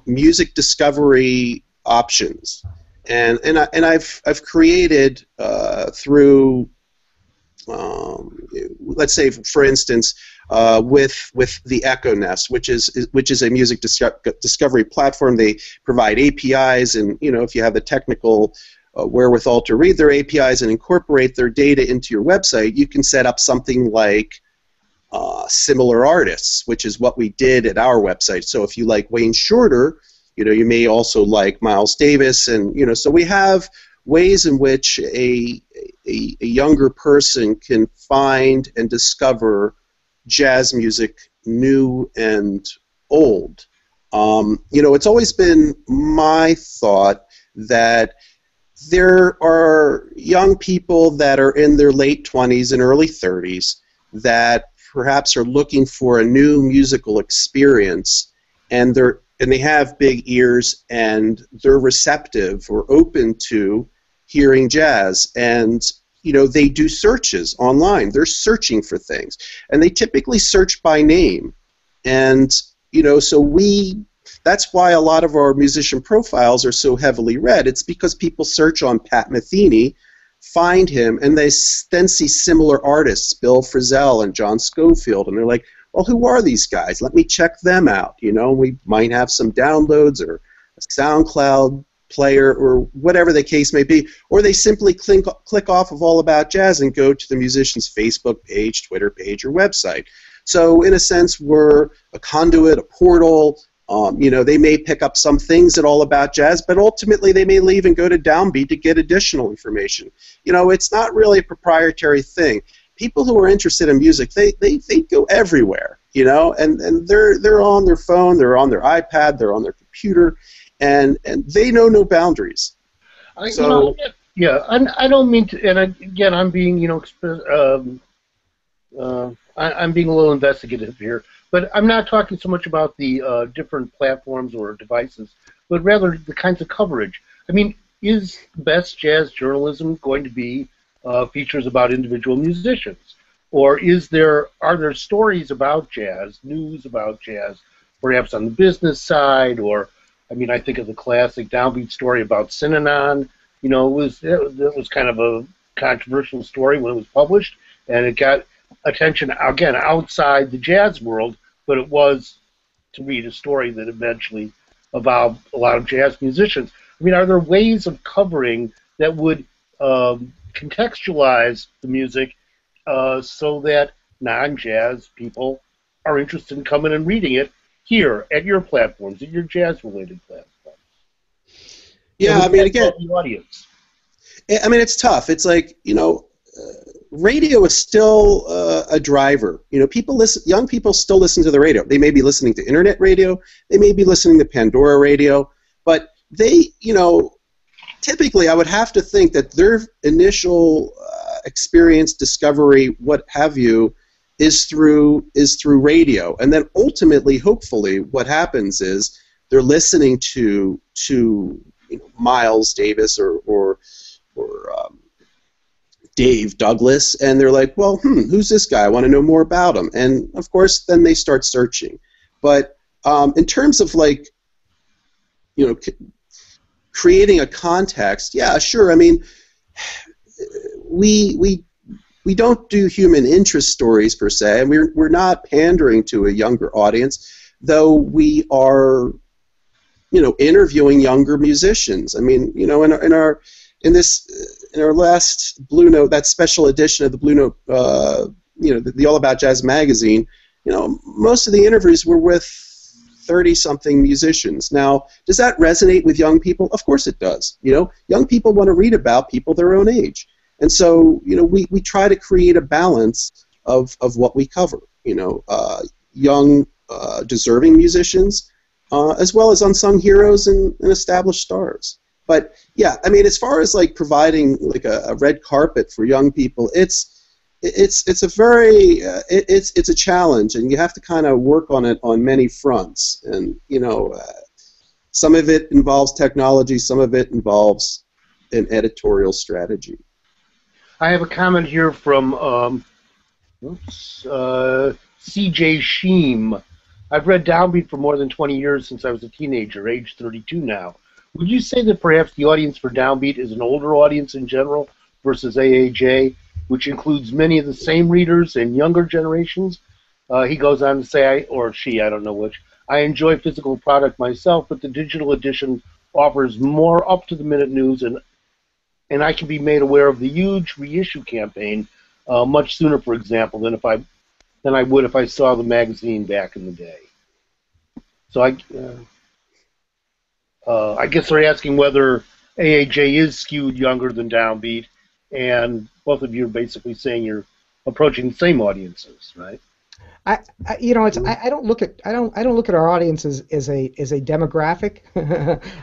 music discovery options, and I've created through let's say, for instance, with the Echo Nest, which is a music discovery platform. They provide APIs, and you know, if you have the technical wherewithal to read their APIs and incorporate their data into your website, you can set up something like similar artists, which is what we did at our website. So if you like Wayne Shorter, you know, you may also like Miles Davis, and you know, so we have ways in which a younger person can find and discover jazz music, new and old. You know, it's always been my thought that there are young people that are in their late 20s and early 30s that perhaps are looking for a new musical experience, and they have big ears, and they're receptive or open to hearing jazz, and you know, they do searches online. They're searching for things, and they typically search by name, and you know, so that's why a lot of our musician profiles are so heavily read. It's because people search on Pat Metheny find him, and they then see similar artists, Bill Frisell and John Schofield, and they're like, well, who are these guys? Let me check them out. You know, we might have some downloads or a SoundCloud player or whatever the case may be, or they simply click off of All About Jazz and go to the musician's Facebook page, Twitter page, or website. So in a sense, we're a conduit, a portal. You know, they may pick up some things at All About Jazz, but ultimately they may leave and go to Downbeat to get additional information. You know, it's not really a proprietary thing. People who are interested in music, they go everywhere, you know, and they're on their phone, they're on their iPad, they're on their computer, and they know no boundaries. I don't mean to, and again, I'm being, you know, I'm being a little investigative here, but I'm not talking so much about the different platforms or devices, but rather the kinds of coverage. I mean, is best jazz journalism going to be features about individual musicians, or are there stories about jazz, news about jazz, perhaps on the business side, or I mean, I think of the classic Downbeat story about Synanon. You know, it was kind of a controversial story when it was published, and it got attention again outside the jazz world, but it was to read a story that eventually involved a lot of jazz musicians. I mean, are there ways of covering that would contextualize the music so that non-jazz people are interested in coming and reading it here at your platforms, at your jazz-related platforms? Yeah, I mean, again, the audience. I mean, it's tough. It's like, you know, radio is still a driver. You know, young people still listen to the radio. They may be listening to internet radio. They may be listening to Pandora radio. But they, you know, typically I would have to think that their initial experience, discovery, what have you, is through radio. And then ultimately, hopefully, what happens is they're listening to you know, Miles Davis or Dave Douglas, and they're like, well, who's this guy? I want to know more about him. And, of course, then they start searching. But in terms of, like, you know, creating a context, yeah, sure. I mean, we don't do human interest stories, per se, and we're not pandering to a younger audience, though we are, you know, interviewing younger musicians. I mean, you know, in our last Blue Note, that special edition of the Blue Note, you know, the All About Jazz magazine, you know, most of the interviews were with 30-something musicians. Now, does that resonate with young people? Of course it does. You know, young people want to read about people their own age. And so, you know, we try to create a balance of what we cover, you know, young, deserving musicians, as well as unsung heroes and established stars. But yeah, I mean, as far as like providing like a red carpet for young people, it's a very it's a challenge, and you have to kind of work on it on many fronts. And you know, some of it involves technology, some of it involves an editorial strategy. I have a comment here from C.J. Sheem. I've read Downbeat for more than 20 years since I was a teenager, age 32 now. Would you say that perhaps the audience for Downbeat is an older audience in general versus AAJ, which includes many of the same readers and younger generations? He goes on to say, or she, I don't know which, I enjoy physical product myself, but the digital edition offers more up-to-the-minute news, and I can be made aware of the huge reissue campaign much sooner, for example, than I would if I saw the magazine back in the day. So I guess they're asking whether AAJ is skewed younger than Downbeat, and both of you are basically saying you're approaching the same audiences, right? I don't look at our audience as a demographic.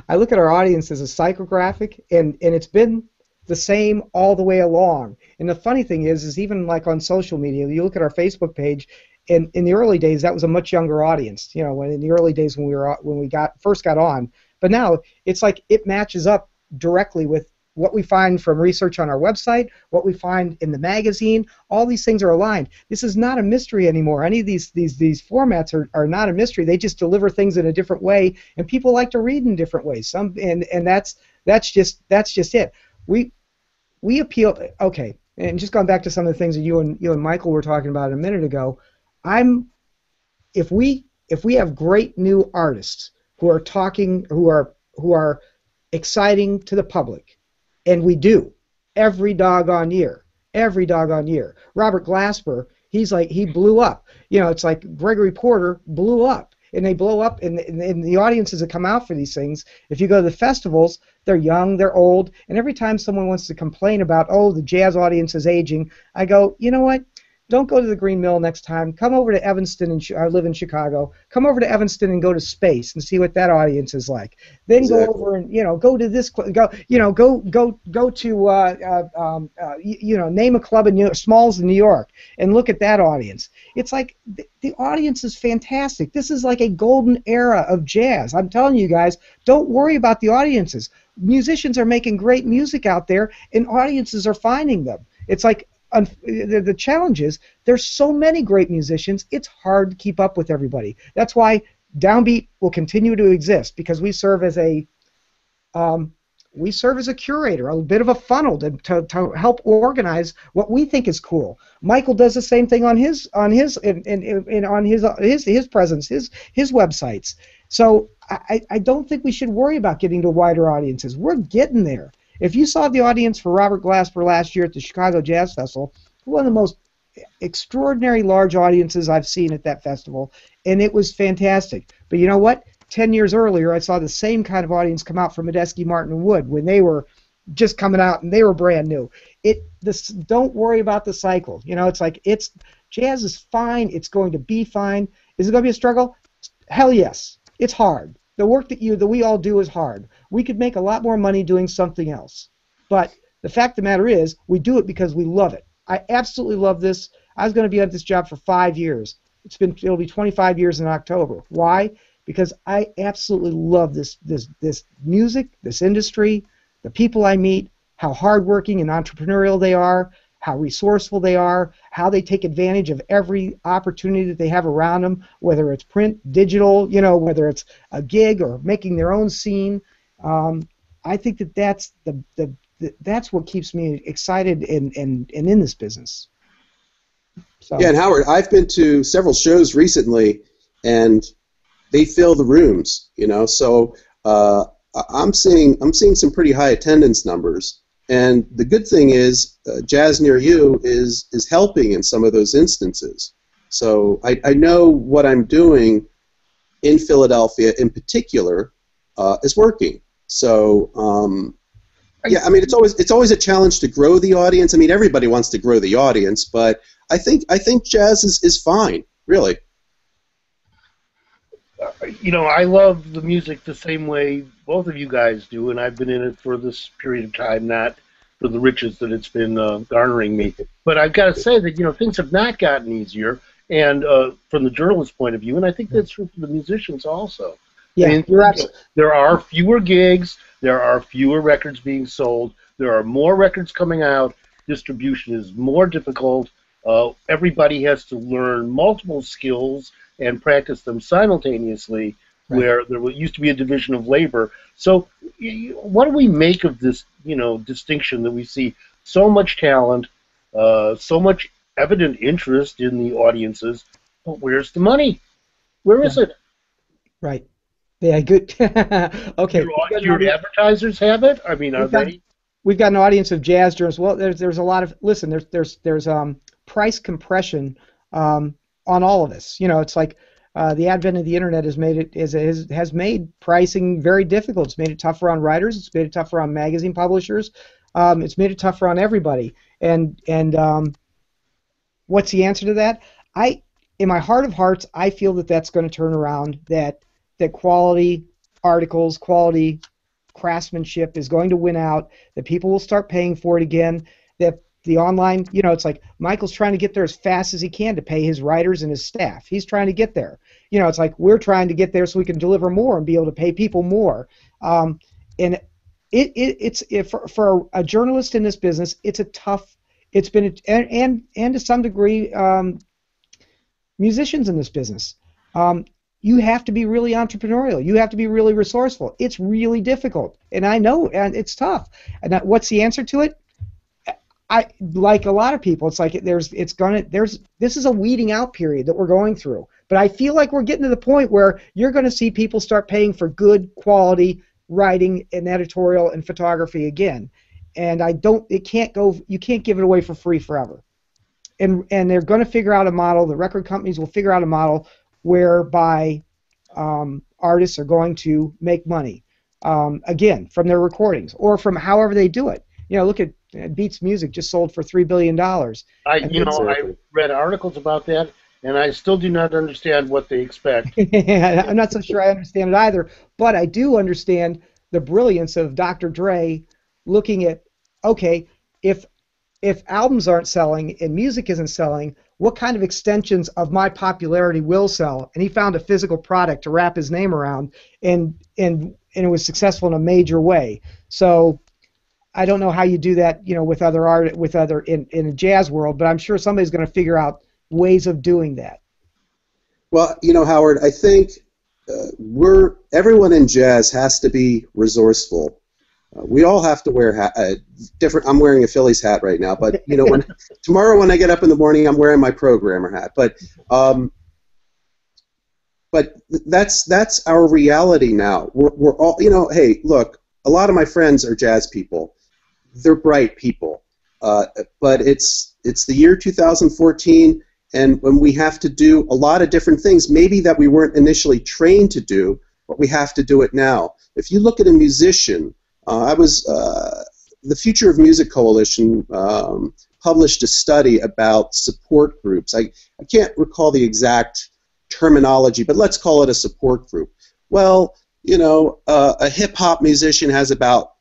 I look at our audience as a psychographic, and it's been the same all the way along. And the funny thing is even like on social media, you look at our Facebook page. In the early days, that was a much younger audience. You know, in the early days when we first got on. But now it's like it matches up directly with what we find from research on our website, what we find in the magazine. All these things are aligned. This is not a mystery anymore. Any of these formats are not a mystery. They just deliver things in a different way, and people like to read in different ways. And that's just it. we appeal. Okay, and just going back to some of the things that you and Michael were talking about a minute ago, I'm if we have great new artists who are talking who are exciting to the public, and we do every doggone year, every doggone year. Robert Glasper, he blew up. It's like Gregory Porter blew up, and they blow up, and the audiences that come out for these things. If you go to the festivals, they're young, they're old, and every time someone wants to complain about, oh, the jazz audience is aging, I go, you know what? Don't go to the Green Mill next time. Come over to Evanston, and I live in Chicago. Come over to Evanston and go to Space and see what that audience is like. Then Exactly. go over and go to this go to name a club in Smalls in New York and look at that audience. It's like the audience is fantastic. This is like a golden era of jazz. I'm telling you guys, don't worry about the audiences. Musicians are making great music out there, and audiences are finding them. It's like the challenge is there's so many great musicians, it's hard to keep up with everybody. That's why Downbeat will continue to exist, because we serve as a curator, a bit of a funnel to help organize what we think is cool. Michael does the same thing on his presence, his websites. So I don't think we should worry about getting to wider audiences. We're getting there. If you saw the audience for Robert Glasper last year at the Chicago Jazz Festival, one of the most extraordinary large audiences I've seen at that festival, and it was fantastic. But you know what? 10 years earlier, I saw the same kind of audience come out from Medeski, Martin & Wood when they were just coming out and they were brand new. Don't worry about the cycle. It's like jazz is fine. It's going to be fine. Is it going to be a struggle? Hell yes. It's hard. The work that we all do is hard. We could make a lot more money doing something else. But the fact of the matter is, we do it because we love it. I absolutely love this. I was going to be at this job for 5 years. It'll be 25 years in October. Why? Because I absolutely love this music, this industry, the people I meet, how hardworking and entrepreneurial they are, how resourceful they are, how they take advantage of every opportunity that they have around them, whether it's print, digital, whether it's a gig or making their own scene. I think that's what keeps me excited and in this business. So. Yeah, and Howard, I've been to several shows recently, and they fill the rooms. So I'm seeing some pretty high attendance numbers. And the good thing is, Jazz Near You is helping in some of those instances. So I know what I'm doing in Philadelphia in particular is working. So yeah, I mean it's always a challenge to grow the audience. I mean everybody wants to grow the audience, but I think jazz is fine, really. I love the music the same way both of you guys do, and I've been in it for this period of time, not for the riches that it's been garnering me. But I've got to say that, things have not gotten easier, and from the journalist's point of view, and I think that's true for the musicians also. Yeah, I mean, you're absolutely. There are fewer gigs, there are fewer records being sold, there are more records coming out, distribution is more difficult, everybody has to learn multiple skills and practice them simultaneously, right, where there used to be a division of labor. So what do we make of this, distinction that we see so much talent, so much evident interest in the audiences, but where's the money? Where is it? Right. Yeah, good. Okay. Your advertisers have it? I mean, we've got an audience of jazz journalists. Well, there's a lot of, listen, there's price compression on all of this. It's like the advent of the internet has made pricing very difficult. It's made it tougher on writers. It's made it tougher on magazine publishers. It's made it tougher on everybody. And what's the answer to that? In my heart of hearts, I feel that that's going to turn around. That quality articles, quality craftsmanship is going to win out. That people will start paying for it again. That the online, it's like Michael's trying to get there as fast as he can to pay his writers and his staff. He's trying to get there. It's like we're trying to get there so we can deliver more and be able to pay people more. And for a journalist in this business, it's a tough. It's been and to some degree, musicians in this business. You have to be really entrepreneurial. You have to be really resourceful. It's really difficult, and I know, and it's tough. And what's the answer to it? like a lot of people, it's like this is a weeding out period that we're going through. But I feel like we're getting to the point where you're going to see people start paying for good quality writing and editorial and photography again. And you can't give it away for free forever. And they're going to figure out a model. The record companies will figure out a model whereby artists are going to make money, again, from their recordings or from however they do it. Look at Beats Music just sold for $3 billion. I read articles about that, and I still do not understand what they expect. I'm not so sure I understand it either, but I do understand the brilliance of Dr. Dre looking at, okay, if albums aren't selling and music isn't selling, what kind of extensions of my popularity will sell? And he found a physical product to wrap his name around, and it was successful in a major way. So I don't know how you do that, with other art, in a jazz world, but I'm sure somebody's going to figure out ways of doing that. Well, Howard, I think everyone in jazz has to be resourceful. We all have to wear different. I'm wearing a Phillies hat right now, but tomorrow when I get up in the morning, I'm wearing my programmer hat. But that's our reality now. We're all, hey, look, a lot of my friends are jazz people. They're bright people, but it's the year 2014, and when we have to do a lot of different things, maybe that we weren't initially trained to do, but we have to do it now. If you look at a musician, the Future of Music Coalition published a study about support groups. I can't recall the exact terminology, but let's call it a support group. Well, a hip-hop musician has about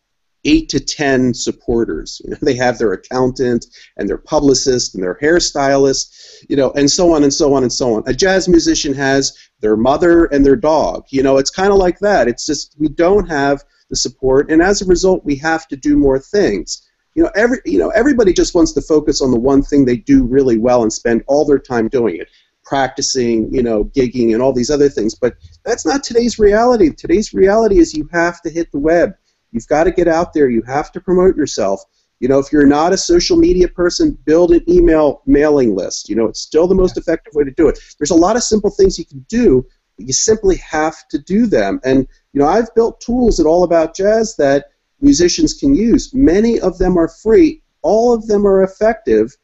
8 to 10 supporters. They have their accountant and their publicist and their hairstylist, and so on and so on and so on. A jazz musician has their mother and their dog. It's kind of like that. It's just we don't have the support, and as a result, we have to do more things. Everybody just wants to focus on the one thing they do really well and spend all their time doing it, practicing, gigging and all these other things. But that's not today's reality. Today's reality is you have to hit the web. You've got to get out there. You have to promote yourself. If you're not a social media person, build an email mailing list. It's still the most effective way to do it. There's a lot of simple things you can do, but you simply have to do them. And I've built tools at All About Jazz that musicians can use. Many of them are free. All of them are effective.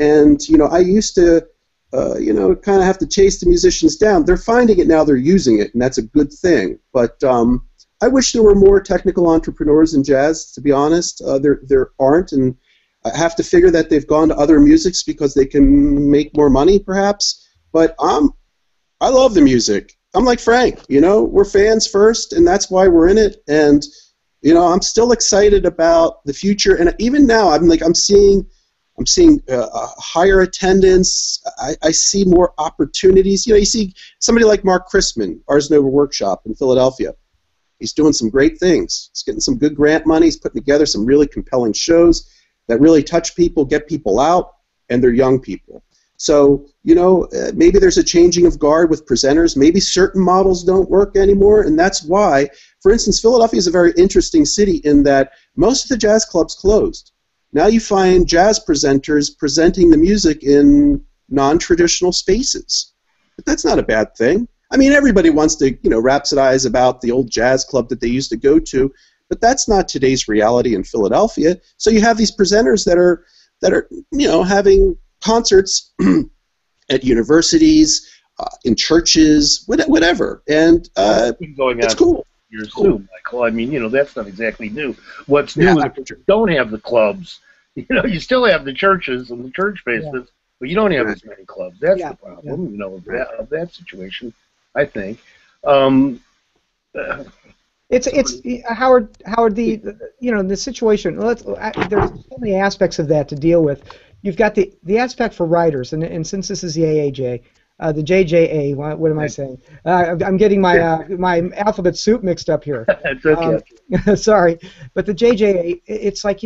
And I used to kind of have to chase the musicians down. They're finding it now. They're using it, and that's a good thing. But I wish there were more technical entrepreneurs in jazz, to be honest. There aren't, and I have to figure that they've gone to other musics because they can make more money, perhaps. But I love the music. I'm like Frank, we're fans first, and that's why we're in it. And I'm still excited about the future. And even now, I'm seeing higher attendance. I see more opportunities. You see somebody like Mark Chrisman, Ars Nova Workshop in Philadelphia. He's doing some great things. He's getting some good grant money. He's putting together some really compelling shows that really touch people, get people out, and they're young people. So, maybe there's a changing of guard with presenters. Maybe certain models don't work anymore, and that's why, for instance, Philadelphia is a very interesting city in that most of the jazz clubs closed. Now you find jazz presenters presenting the music in non-traditional spaces. But that's not a bad thing. Everybody wants to, rhapsodize about the old jazz club that they used to go to, but that's not today's reality in Philadelphia. So you have these presenters that are having concerts at universities, in churches, whatever, and it's cool. Years too, Michael. That's not exactly new. What's new is that you don't have the clubs. You still have the churches and the church basements, but you don't have as many clubs. That's the problem, of that situation, I think. It's Howard. The situation. There's so many aspects of that to deal with. You've got the aspect for writers, and since this is the AAJ, the JJA. What am I saying? I'm getting my my alphabet soup mixed up here. That's okay. Sorry, but the JJA. It's like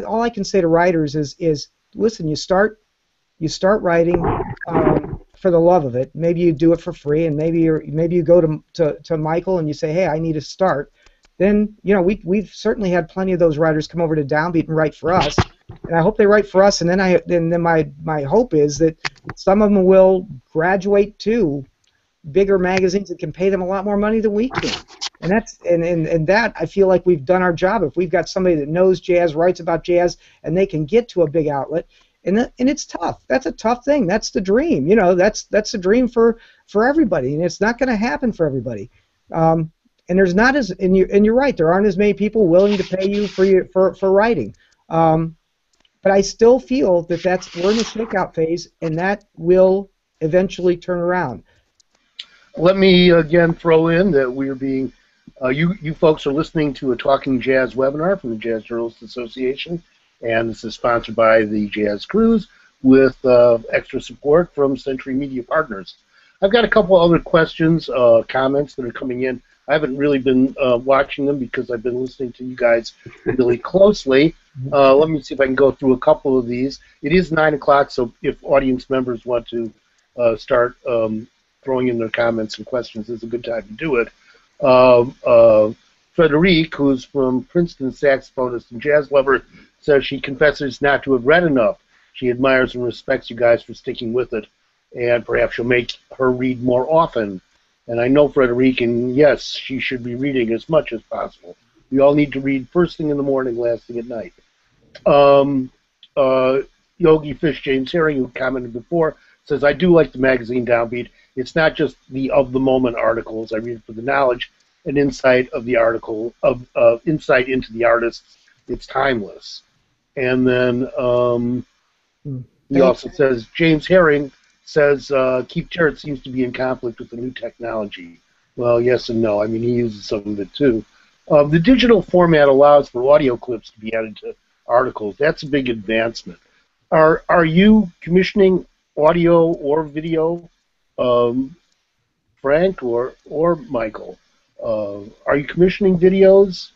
all I can say to writers is listen. You start writing for the love of it. Maybe you do it for free, and maybe you go to Michael and you say, hey, I need a start. Then we've certainly had plenty of those writers come over to Downbeat and write for us. and I hope they write for us. And then my hope is that some of them will graduate to bigger magazines that can pay them a lot more money than we can. And that I feel like we've done our job. If we've got somebody that knows jazz, writes about jazz, and they can get to a big outlet, and it's tough. That's a tough thing. That's the dream. You know, that's the dream for everybody, and it's not going to happen for everybody. And there's not as and you're right. There aren't as many people willing to pay you for writing. But I still feel that we're in the shakeout phase, and that will eventually turn around. Let me again throw in that we're being, you folks are listening to a Talking Jazz webinar from the Jazz Journalists Association, and this is sponsored by the Jazz Cruise with extra support from Century Media Partners. I've got a couple other questions, comments that are coming in. I haven't really been watching them because I've been listening to you guys really closely. Let me see if I can go through a couple of these. It is 9 o'clock, so if audience members want to start throwing in their comments and questions, is a good time to do it. Frederique, who's from Princeton, saxophonist and jazz lover, says she confesses not to have read enough. She admires and respects you guys for sticking with it, and perhaps you'll make her read more often. And I know Frederique, and yes, she should be reading as much as possible. We all need to read first thing in the morning, last thing at night. Yogi Fish James Herring, who commented before, says, I do like the magazine Downbeat. It's not just the of-the-moment articles. I read it for the knowledge and insight of the article, insight into the artists. It's timeless. And then he also says, James Herring says, Keith Jarrett seems to be in conflict with the new technology. Well, yes and no. I mean, he uses some of it, too. The digital format allows for audio clips to be added to articles. That's a big advancement. Are you commissioning audio or video, Frank or Michael? Are you commissioning videos?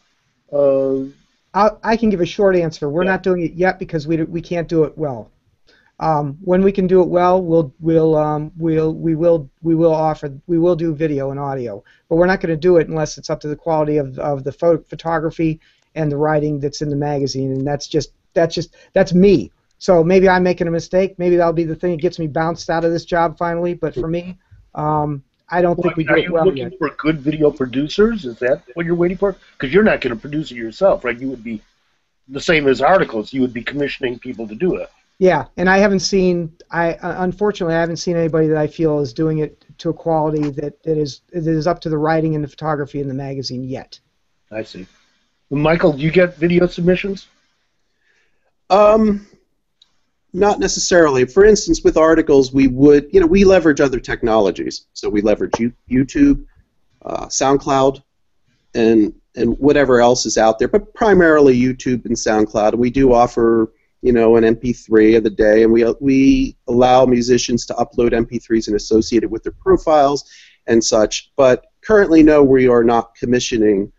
I can give a short answer. We're not doing it yet because we can't do it well. When we can do it well, we will do video and audio, but we're not going to do it unless it's up to the quality of the photography and the writing that's in the magazine, and that's me. So maybe I'm making a mistake. Maybe that'll be the thing that gets me bounced out of this job finally. But for me, I don't think we do it well yet. Are you looking for good video producers? Is that what you're waiting for? Because you're not going to produce it yourself, right? You would be the same as articles. You would be commissioning people to do it. Yeah, and I haven't seen. Unfortunately, I haven't seen anybody that I feel is doing it to a quality that is up to the writing and the photography in the magazine yet. I see. Michael, do you get video submissions? Not necessarily. For instance, with articles, we leverage other technologies. So we leverage YouTube, SoundCloud, and whatever else is out there, but primarily YouTube and SoundCloud. And we do offer, an MP3 of the day, and we allow musicians to upload MP3s and associate it with their profiles and such. But currently, no, we are not commissioning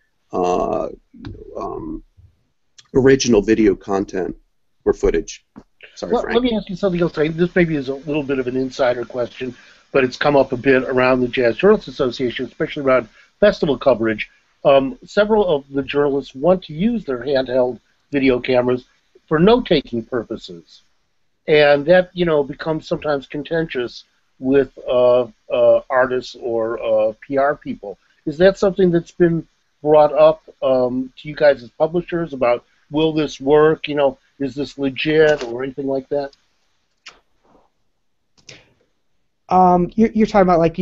original video content or footage. Sorry, Frank. Let me ask you something else. This maybe is a little bit of an insider question, but it's come up a bit around the Jazz Journalists Association, especially around festival coverage. Several of the journalists want to use their handheld video cameras for note-taking purposes, and that becomes sometimes contentious with artists or PR people. Is that something that's been brought up to you guys as publishers about, will this work? Is this legit or anything like that? You're talking about like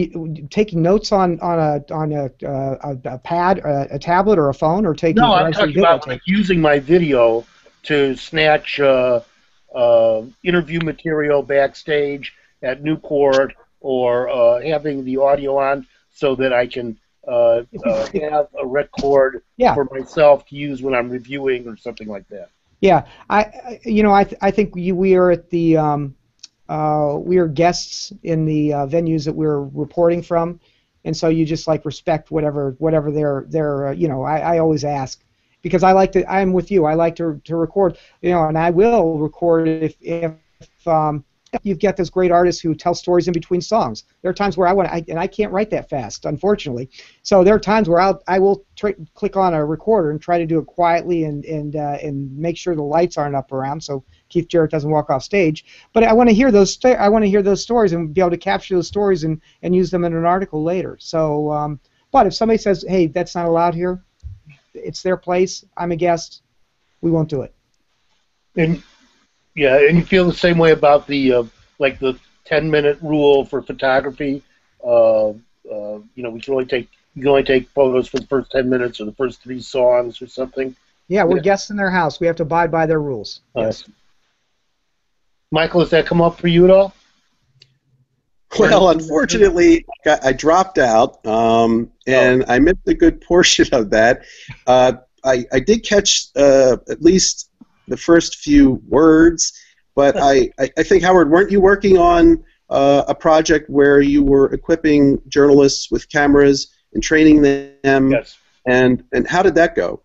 taking notes on a pad, a tablet, or a phone, or taking. No, I'm talking about like using my video to snatch interview material backstage at Newport, or having the audio on so that I can have a record for myself to use when I'm reviewing or something like that. Yeah, I think we are at the we are guests in the venues that we're reporting from, and so you just like respect whatever their I always ask, because I like to. I'm with you. I like to record, and I will record if You've got those great artists who tell stories in between songs. There are times where and I can't write that fast, unfortunately. So there are times where I will click on a recorder and try to do it quietly and make sure the lights aren't up around so Keith Jarrett doesn't walk off stage. But I want to hear those stories and be able to capture those stories and use them in an article later. So, but if somebody says, "Hey, that's not allowed here," it's their place. I'm a guest. We won't do it. And yeah, and you feel the same way about the like the 10-minute rule for photography. You can only take photos for the first 10 minutes or the first 3 songs or something. Yeah, we're guests in their house. We have to abide by their rules. Yes. Michael, has that come up for you at all? Well, unfortunately, I dropped out, and I missed a good portion of that. I did catch at least the first few words, but I think, Howard, weren't you working on a project where you were equipping journalists with cameras and training them? Yes. And how did that go?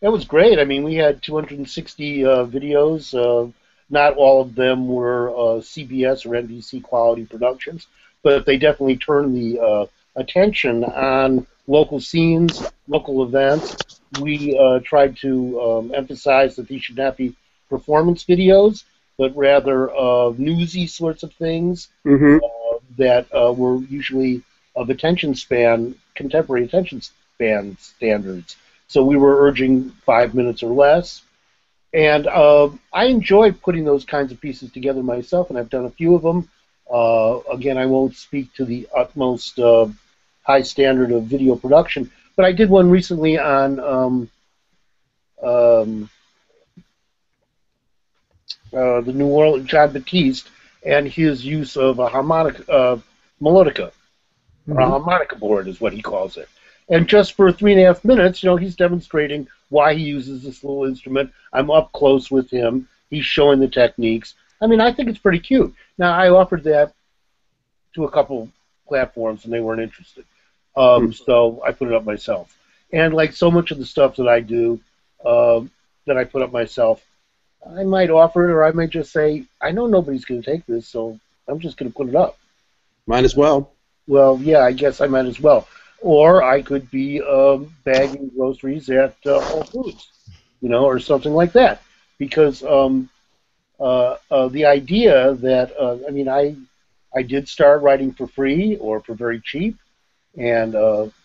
That was great. I mean, we had 260 videos. Not all of them were CBS or NBC quality productions, but they definitely turned the attention on local scenes, local events. We tried to emphasize that these should not be performance videos, but rather newsy sorts of things that were usually of contemporary attention span standards. So we were urging 5 minutes or less. And I enjoy putting those kinds of pieces together myself, and I've done a few of them. Again, I won't speak to the utmost high standard of video production, but I did one recently on the New Orleans John Batiste and his use of a melodica, or a harmonica board is what he calls it. And just for 3.5 minutes, he's demonstrating why he uses this little instrument. I'm up close with him. He's showing the techniques. I mean, I think it's pretty cute. Now, I offered that to a couple platforms, and they weren't interested. So I put it up myself. And like so much of the stuff that I do, that I put up myself, I might offer it, or I might just say, I know nobody's going to take this, so I'm just going to put it up. Might as well. Well, yeah, I guess I might as well. Or I could be bagging groceries at Whole Foods, or something like that. Because the idea that, I did start writing for free or for very cheap, and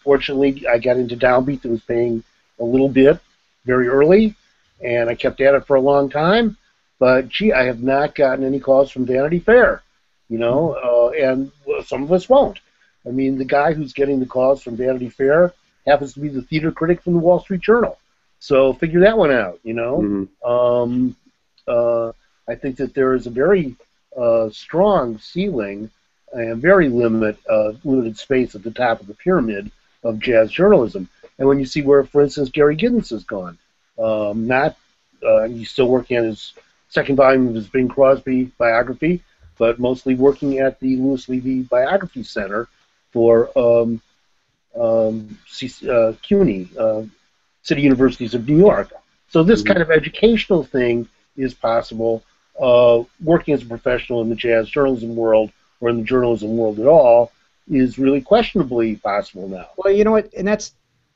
fortunately I got into Downbeat that was paying a little bit very early, and I kept at it for a long time. But, gee, I have not gotten any calls from Vanity Fair, and some of us won't. I mean, the guy who's getting the calls from Vanity Fair happens to be the theater critic from the Wall Street Journal. So figure that one out, I think that there is a very strong ceiling and very limited space at the top of the pyramid of jazz journalism. And when you see where, for instance, Gary Giddens has gone, he's still working on his second volume of his Bing Crosby biography, but mostly working at the Louis Levy Biography Center for CUNY, City Universities of New York. So this kind of educational thing is possible. Working as a professional in the jazz journalism world, or in the journalism world at all, is really questionably possible now. Well, you know what, and that's,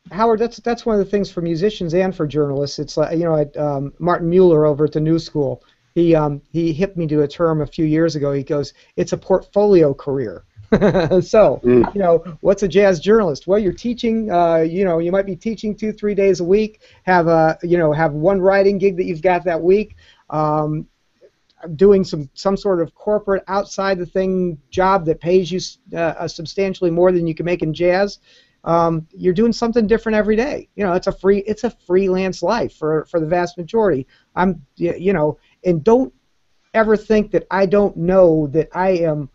Howard, that's one of the things for musicians and for journalists. It's like, Martin Mueller over at the New School, he hipped me to a term a few years ago. He goes, it's a portfolio career. So, what's a jazz journalist? Well, you're teaching, you might be teaching 2-3 days a week, have one writing gig that you've got that week, doing some sort of corporate outside the thing job that pays you substantially more than you can make in jazz. You're doing something different every day. It's a freelance life for the vast majority. And don't ever think that I don't know that I am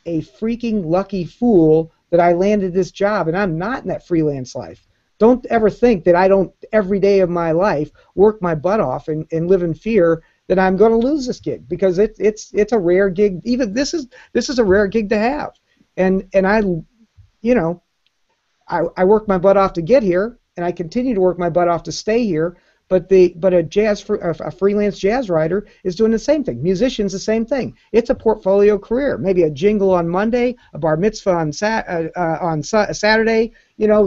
a freaking lucky fool that I landed this job and I'm not in that freelance life. Don't ever think that I don't every day of my life work my butt off and live in fear that I'm going to lose this gig, because it's a rare gig. Even this is a rare gig to have, and I worked my butt off to get here, and I continue to work my butt off to stay here. but a freelance jazz writer is doing the same thing. Musicians, the same thing. It's a portfolio career. Maybe a jingle on Monday, a bar mitzvah on Saturday,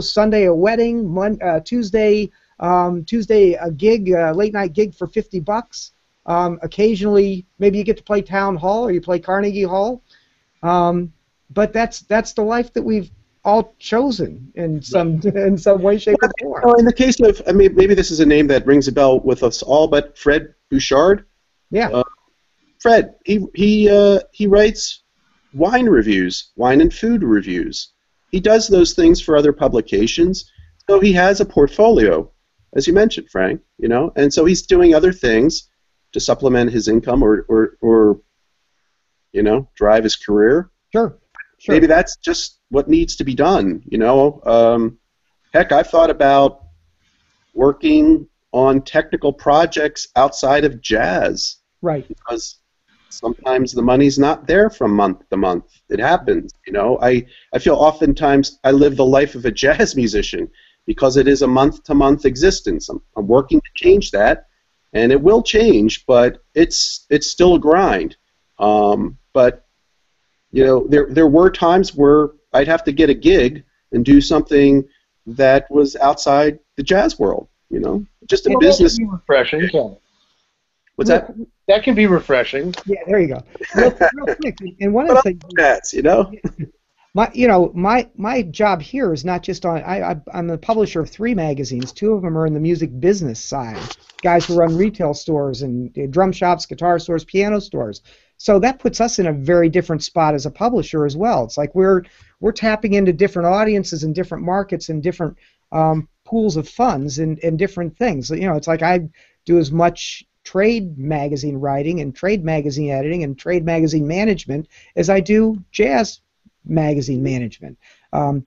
Sunday a wedding, Tuesday a gig, late night gig for $50. Occasionally, maybe you get to play town hall or you play Carnegie Hall. But that's the life that we've all chosen in some way, shape, or form. In the case of, I mean, maybe this is a name that rings a bell with us all, but Fred Bouchard. Yeah. Fred, he writes wine reviews, wine and food reviews. He does those things for other publications, so he has a portfolio, as you mentioned, Frank. And so he's doing other things to supplement his income or drive his career. Sure. Maybe that's just what needs to be done. Heck, I've thought about working on technical projects outside of jazz. Right. Because sometimes the money's not there from month to month. It happens. I feel oftentimes I live the life of a jazz musician because it is a month-to-month existence. I'm working to change that, and it will change, but it's still a grind. But there were times where I'd have to get a gig and do something that was outside the jazz world. Just a business. That can be refreshing, can it? What's that? That can be refreshing. Yeah, there you go. Real quick, and one of the things. My job here is not just on. I'm the publisher of 3 magazines. 2 of them are in the music business side. Guys who run retail stores and drum shops, guitar stores, piano stores. So that puts us in a very different spot as a publisher as well. It's like we're tapping into different audiences and different markets and different pools of funds and different things. It's like I do as much trade magazine writing and trade magazine editing and trade magazine management as I do jazz magazine management.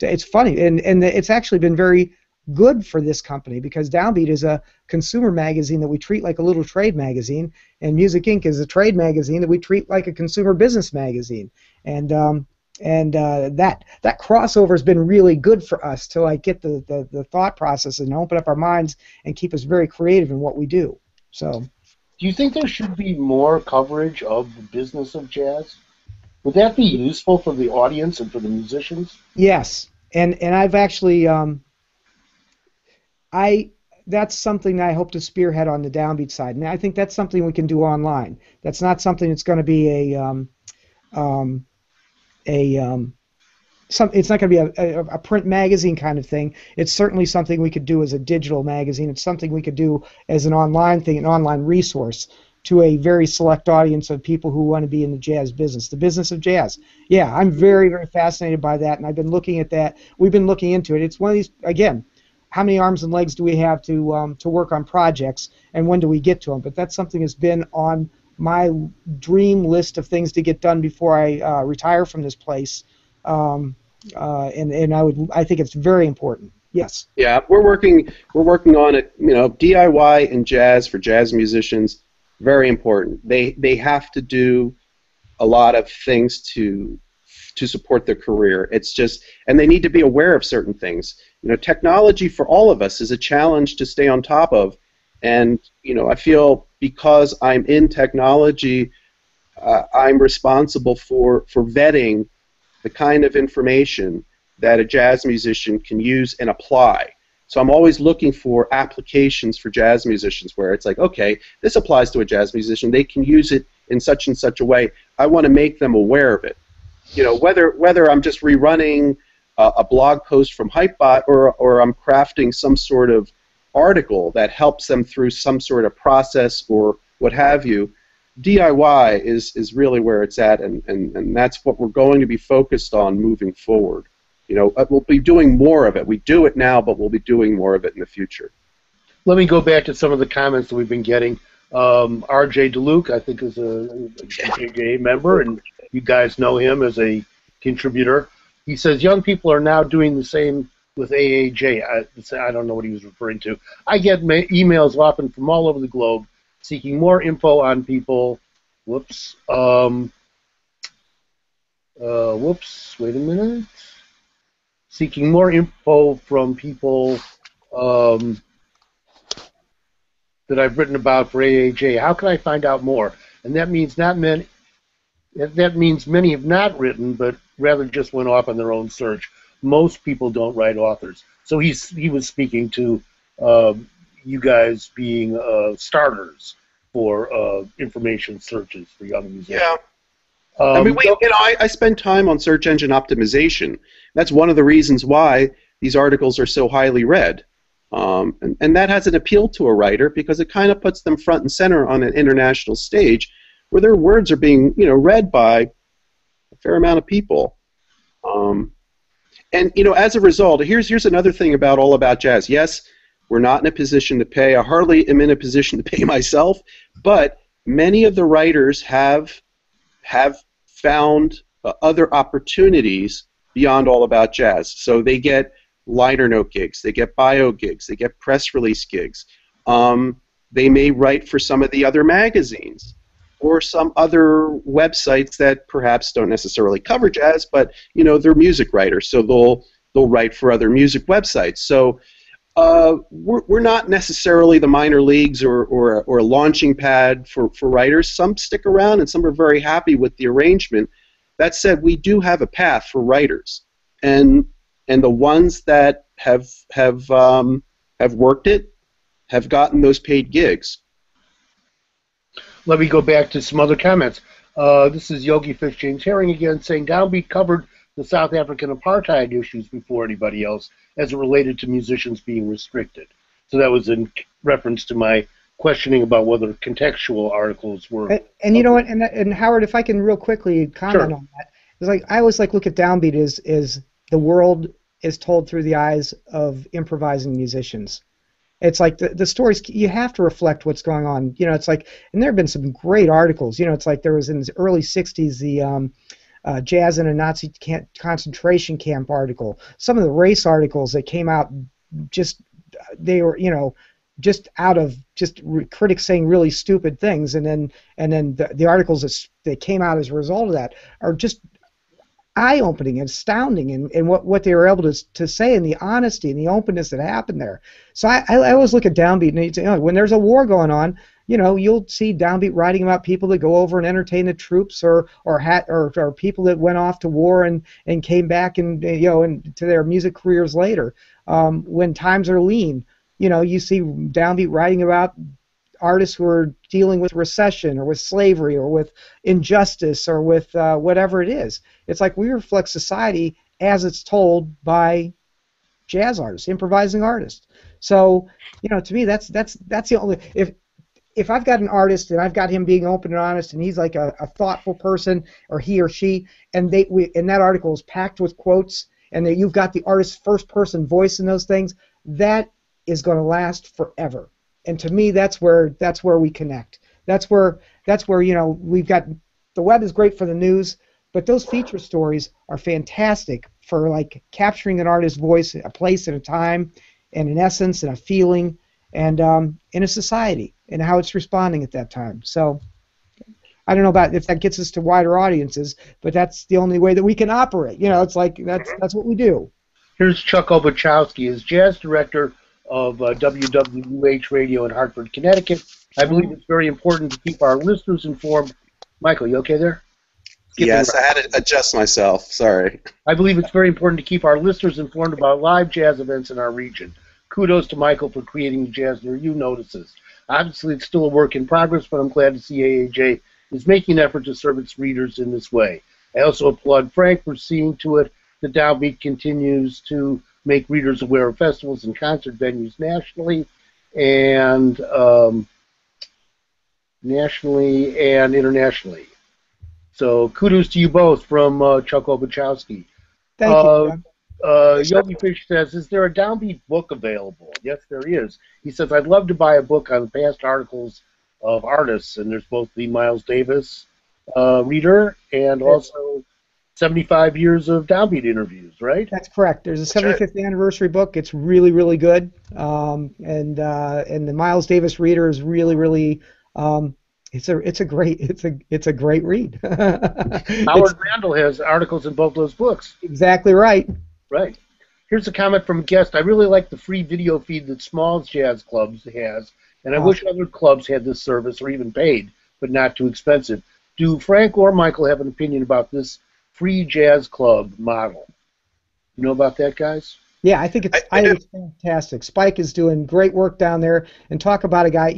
It's funny, and it's actually been very good for this company because Downbeat is a consumer magazine that we treat like a little trade magazine, and Music Inc. is a trade magazine that we treat like a consumer business magazine. And that crossover has been really good for us to get the thought process and open up our minds and keep us very creative in what we do. So, do you think there should be more coverage of the business of jazz? Would that be useful for the audience and for the musicians? Yes, and I've actually that's something that I hope to spearhead on the Downbeat side, and I think that's something we can do online. That's not something that's going to be it's not going to be a print magazine kind of thing. It's certainly something we could do as a digital magazine. It's something we could do as an online thing, an online resource to a very select audience of people who want to be in the jazz business, the business of jazz. Yeah, I'm very, very fascinated by that, and I've been looking at that. We've been looking into it. It's one of these, again, how many arms and legs do we have to work on projects, and when do we get to them? But that's something that's been on my dream list of things to get done before I retire from this place, and I think it's very important. Yes. Yeah, we're working on it. DIY and jazz for jazz musicians, very important. They have to do a lot of things to support their career. It's just, and they need to be aware of certain things. Technology for all of us is a challenge to stay on top of, and I feel because I'm in technology, I'm responsible for vetting the kind of information that a jazz musician can use and apply. So I'm always looking for applications for jazz musicians where it's like, okay, this applies to a jazz musician. They can use it in such and such a way. I want to make them aware of it. Whether I'm just rerunning a blog post from Hypebot or I'm crafting some sort of article that helps them through some sort of process or what have you, DIY is really where it's at, and that's what we're going to be focused on moving forward. We'll be doing more of it. We do it now, but we'll be doing more of it in the future. Let me go back to some of the comments that we've been getting. R.J. DeLuke, I think, is a JJA member, and you guys know him as a contributor. He says, young people are now doing the same with AAJ. I don't know what he was referring to. I get emails often from all over the globe seeking more info on people. Whoops, wait a minute. Seeking more info from people that I've written about for AAJ. How can I find out more? And that means not many. That means many have not written, but rather just went off on their own search. Most people don't write authors. So he was speaking to you guys being starters for information searches for young musicians. Yeah. I mean, I spend time on search engine optimization. That's one of the reasons why these articles are so highly read. And that has an appeal to a writer because it kind of puts them front and center on an international stage where their words are being, read by a fair amount of people. And as a result, here's another thing about All About Jazz. Yes, we're not in a position to pay. I hardly am in a position to pay myself, but many of the writers have found other opportunities beyond All About Jazz. So they get liner note gigs, they get bio gigs, they get press release gigs. They may write for some of the other magazines or some other websites that perhaps don't necessarily cover jazz, but they're music writers, so they'll write for other music websites. So we're not necessarily the minor leagues or a launching pad for writers. Some stick around and some are very happy with the arrangement. That said, we do have a path for writers, and the ones that have worked it have gotten those paid gigs. Let me go back to some other comments. This is Yogi Fish James Herring again saying Downbeat covered the South African apartheid issues before anybody else as it related to musicians being restricted. So that was in reference to my questioning about whether contextual articles were... And you know what, and Howard, if I can real quickly comment on that, it's like I always look at Downbeat as the world is told through the eyes of improvising musicians. It's like the stories, you have to reflect what's going on. It's like, and there have been some great articles. It's like there was in the early 60s the Jazz in a Nazi concentration camp article. Some of the race articles that came out, they were, just out of critics saying really stupid things. And then the articles that came out as a result of that are just eye-opening and astounding in what they were able to say and the honesty and the openness that happened there. So I always look at Downbeat and say, when there's a war going on, you'll see Downbeat writing about people that go over and entertain the troops or people that went off to war and came back and to their music careers later. When times are lean, you see Downbeat writing about artists who are dealing with recession or with slavery or with injustice or with whatever it is. It's like we reflect society as it's told by jazz artists, improvising artists. So, to me, that's the only... If I've got an artist and I've got him being open and honest and he's like a thoughtful person, or he or she, and that article is packed with quotes and that you've got the artist's first-person voice in those things, that is going to last forever. And to me, that's where we connect. That's where we've got, the web is great for the news, but those feature stories are fantastic for like capturing an artist's voice, a place and a time, and an essence and a feeling, and in a society and how it's responding at that time. So I don't know about if that gets us to wider audiences, but that's the only way that we can operate. It's like that's what we do. Here's Chuck Obachowski, as jazz director of WWUH Radio in Hartford, Connecticut. I believe it's very important to keep our listeners informed. Michael, you okay there? Yes, I had to adjust myself. Sorry. I believe it's very important to keep our listeners informed about live jazz events in our region. Kudos to Michael for creating the Jazz Near You notices. Obviously, it's still a work in progress, but I'm glad to see AAJ is making an effort to serve its readers in this way. I also applaud Frank for seeing to it that Downbeat continues to make readers aware of festivals and concert venues nationally and internationally. So kudos to you both from Chuck Obachowski. Thank you. Yogi Fish says, is there a Downbeat book available? Yes, there is. He says, I'd love to buy a book on the past articles of artists, and there's both the Miles Davis reader and also 75 years of Downbeat interviews, right? That's correct. There's a 75th anniversary book. It's really, really good, and the Miles Davis reader is really, really it's a great read. Howard Randall has articles in both those books. Exactly right. Right. Here's a comment from a guest. I really like the free video feed that Smalls Jazz Clubs has. and I wish other clubs had this service or even paid, but not too expensive. Do Frank or Michael have an opinion about this free jazz club model? You know about that, guys? Yeah, I think it's fantastic. Spike is doing great work down there, and talk about a guy,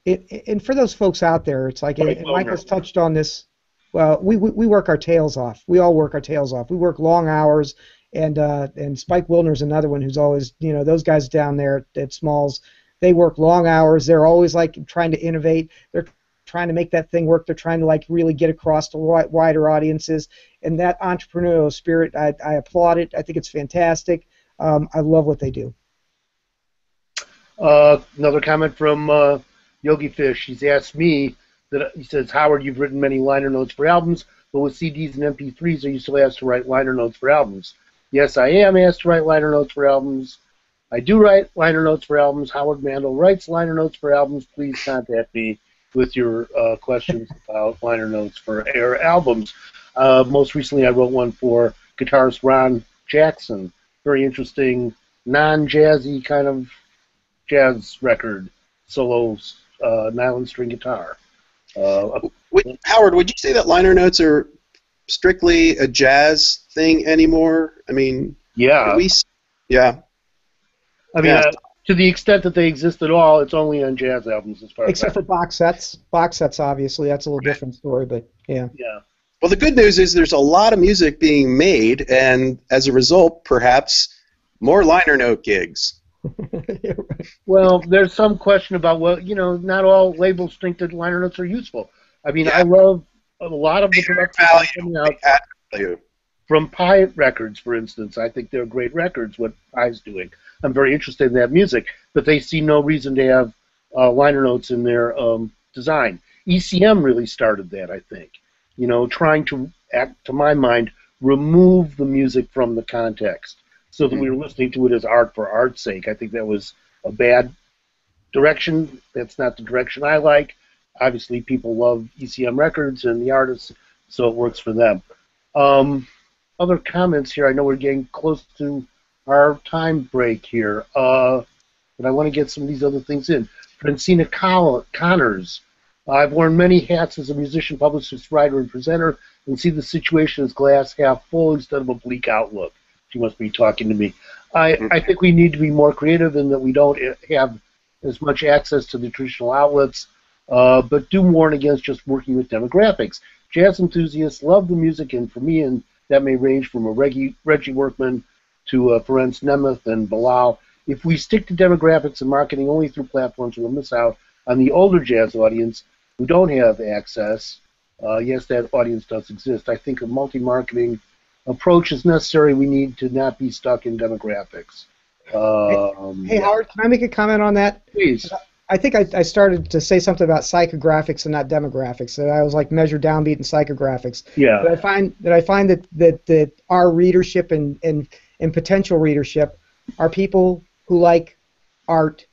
and for those folks out there, it's like, and Michael's touched on this. Well, we work our tails off. We all work our tails off. We work long hours, and Spike Wilner's another one who's always, those guys down there at Smalls, they work long hours. They're always like trying to innovate. They're trying to make that thing work. They're trying to like really get across to wider audiences, and that entrepreneurial spirit, I applaud it. I think it's fantastic. I love what they do. Another comment from Yogi Fish. He's asked me he says, Howard, you've written many liner notes for albums, but with CDs and MP3s, are you still asked to write liner notes for albums? Yes, I am asked to write liner notes for albums. I do write liner notes for albums. Howard Mandel writes liner notes for albums. Please contact me with your questions about liner notes for air albums. Most recently, I wrote one for guitarist Ron Jackson. Very interesting, non-jazzy kind of jazz record, solo nylon string guitar. Howard, would you say that liner notes are strictly a jazz thing anymore? I mean, yeah. Yeah. I mean, to the extent that they exist at all, it's only on jazz albums as far except for box sets. Box sets, obviously, that's a little different story, but yeah. Yeah. Well, the good news is there's a lot of music being made, and as a result, perhaps more liner note gigs. Well, there's some question about, not all label-strengthened liner notes are useful. I mean, I love a lot of the production coming out from Pi Records, for instance. I think they're great records, what Pi's doing. I'm very interested in that music, but they see no reason to have liner notes in their design. ECM really started that, I think. Trying to, to my mind, remove the music from the context so that we were listening to it as art for art's sake. I think that was a bad direction. That's not the direction I like. Obviously, people love ECM records and the artists, so it works for them. Other comments here. I know we're getting close to our time break here, but I want to get some of these other things in. Francina Connors. I've worn many hats as a musician, publicist, writer, and presenter, and see the situation as glass half full instead of a bleak outlook. She must be talking to me. I think we need to be more creative in that we don't have as much access to the traditional outlets, but do warn against just working with demographics. Jazz enthusiasts love the music, and for me, and that may range from a Reggie Workman to Ferenc Nemeth and Bilal. If we stick to demographics and marketing only through platforms, we'll miss out on the older jazz audience who don't have access. Yes, that audience does exist. I think a multi-marketing approach is necessary. We need to not be stuck in demographics. Hey, Howard, can I make a comment on that? Please. I think I started to say something about psychographics and not demographics. So I was like measure downbeat and psychographics. Yeah. But I find that our readership and potential readership are people who like art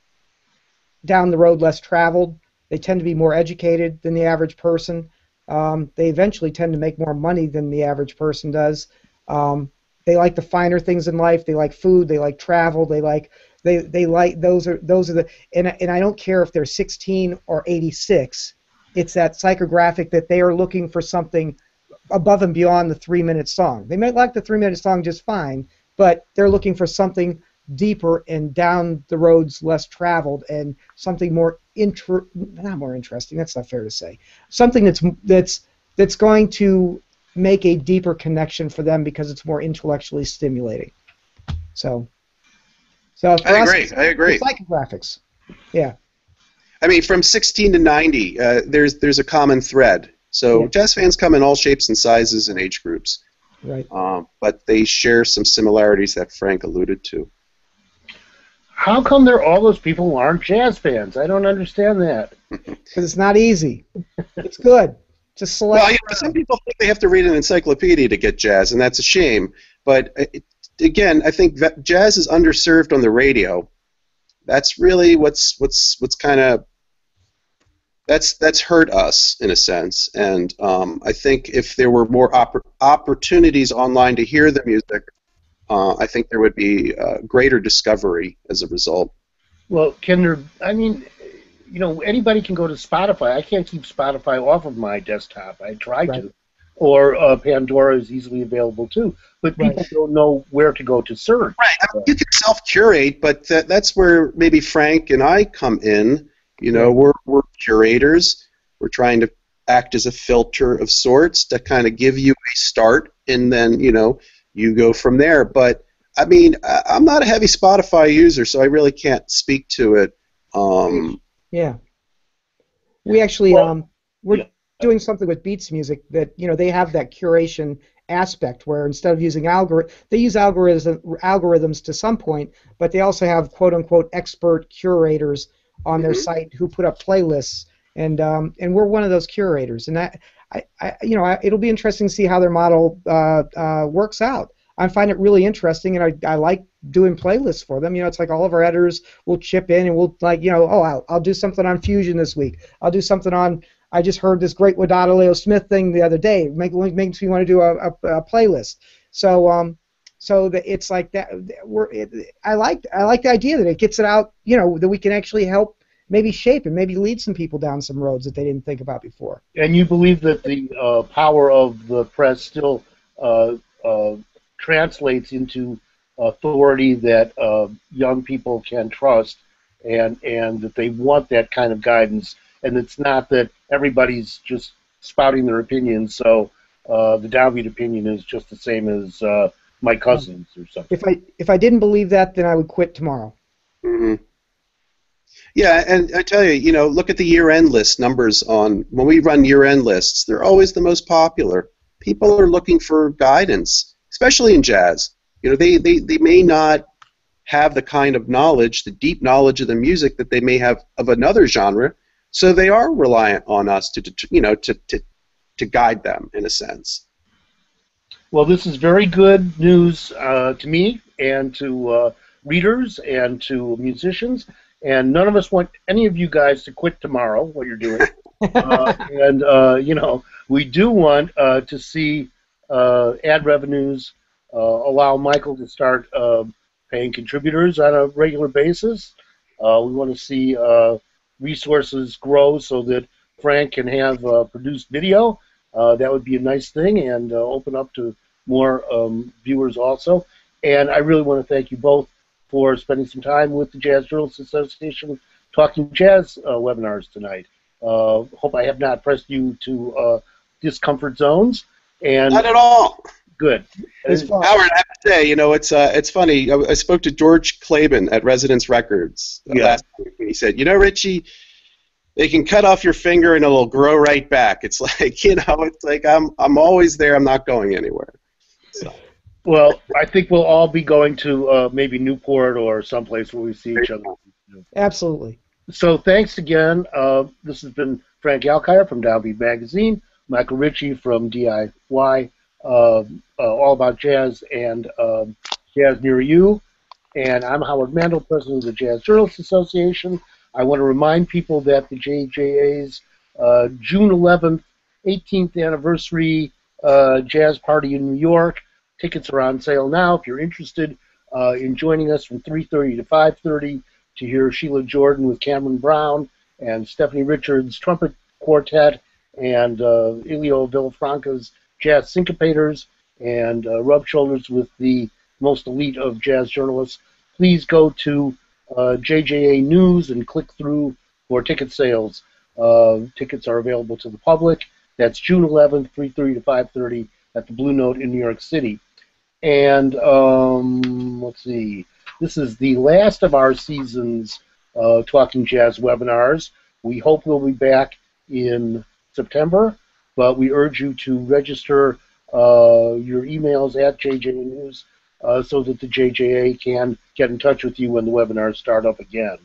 down the road less traveled. They tend to be more educated than the average person. They eventually tend to make more money than the average person does. They like the finer things in life. They like food. They like travel. They like those are the and I don't care if they're 16 or 86. It's that psychographic that they are looking for something above and beyond the 3-minute song. They might like the 3-minute song just fine, but they're looking for something deeper and down the roads less traveled and something more not more interesting. That's not fair to say. Something that's going to make a deeper connection for them because it's more intellectually stimulating. So I agree. Psychographics. Yeah. I mean, from 16 to 90, there's a common thread. So jazz fans come in all shapes and sizes and age groups. Right. But they share some similarities that Frank alluded to. How come there are all those people who aren't jazz fans? I don't understand that. Because it's not easy. It's good. Just select. Well, some people think they have to read an encyclopedia to get jazz, and that's a shame. But again, I think jazz is underserved on the radio. That's really what's kind of that's hurt us in a sense. And I think if there were more opportunities online to hear the music, I think there would be greater discovery as a result. Well, can there? I mean, you know, anybody can go to Spotify. I can't keep Spotify off of my desktop. I tried Right. to. Or Pandora is easily available too. But Right. people don't know where to go to search. Right. I mean, you can self-curate, but that's where maybe Frank and I come in. You know, we're curators. We're trying to act as a filter of sorts to kind of give you a start, and then, you know, you go from there. But, I mean, I'm not a heavy Spotify user, so I really can't speak to it. Yeah. We actually we're yeah. doing something with Beats Music that, you know, they have that curation aspect where instead of using they use algorithms to some point, but they also have quote unquote expert curators on their site who put up playlists, and we're one of those curators, and it'll be interesting to see how their model works out. I find it really interesting, and I like doing playlists for them. You know, it's like all of our editors will chip in, and we'll, like, you know, oh, I'll do something on Fusion this week. I'll do something on. I just heard this great Wadada Leo Smith thing the other day. Makes me want to do a playlist. So it's like that. I like the idea that it gets it out. You know, that we can actually help maybe shape and maybe lead some people down some roads that they didn't think about before. And you believe that the power of the press still translates into authority that young people can trust, and that they want that kind of guidance, and it's not that everybody's just spouting their opinions, so the downbeat opinion is just the same as my cousin's or something. If I didn't believe that, then I would quit tomorrow. Mm-hmm. Yeah, and I tell you, you know, look at the year-end list numbers when we run year-end lists. They're always the most popular. People are looking for guidance, especially in jazz. You know, they may not have the kind of knowledge, the deep knowledge of the music that they may have of another genre, so they are reliant on us to guide them in a sense. Well, this is very good news to me and to readers and to musicians, and none of us want any of you guys to quit tomorrow, what you're doing. You know, we do want to see ad revenues allow Michael to start paying contributors on a regular basis. We want to see resources grow so that Frank can have produced video. That would be a nice thing, and open up to more viewers also. And I really want to thank you both for spending some time with the Jazz Journalists Association Talking Jazz webinars tonight. Hope I have not pressed you to discomfort zones. And not at all. Good. Howard, I have to say, you know, it's funny. I spoke to George Claben at Residence Records last week, and he said, you know, Richie, they can cut off your finger and it'll grow right back. It's like, you know, it's like I'm always there. I'm not going anywhere. So. Well, I think we'll all be going to maybe Newport or someplace where we see each other. Absolutely. So thanks again. This has been Frank Alkire from Downbeat Magazine, Michael Ritchie from DIY, All About Jazz and Jazz Near You, and I'm Howard Mandel, president of the Jazz Journalists Association. I want to remind people that the JJA's June 11th, 18th anniversary jazz party in New York. Tickets are on sale now. If you're interested in joining us from 3:30 to 5:30 to hear Sheila Jordan with Cameron Brown and Stephanie Richards' trumpet quartet and Elio Villafranca's jazz syncopators, and rub shoulders with the most elite of jazz journalists, please go to JJA News and click through for ticket sales. Tickets are available to the public. That's June 11th, 3:30 to 5:30 at the Blue Note in New York City. And let's see, this is the last of our season's Talking Jazz webinars. We hope we'll be back in September, but we urge you to register your emails at JJA News so that the JJA can get in touch with you when the webinars start up again.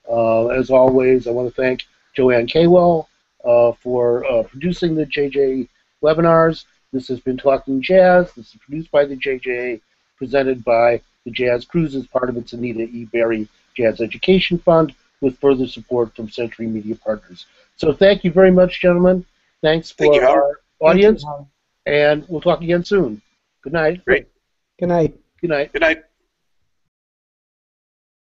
As always, I want to thank Joanne Kaywell for producing the JJA webinars. This has been Talking Jazz. This is produced by the JJA, presented by the Jazz Cruise as part of its Anita E. Berry Jazz Education Fund, with further support from Century Media Partners. So thank you very much, gentlemen. Thanks for our audience, and we'll talk again soon. Good night. Great. Good night. Good night. Good night.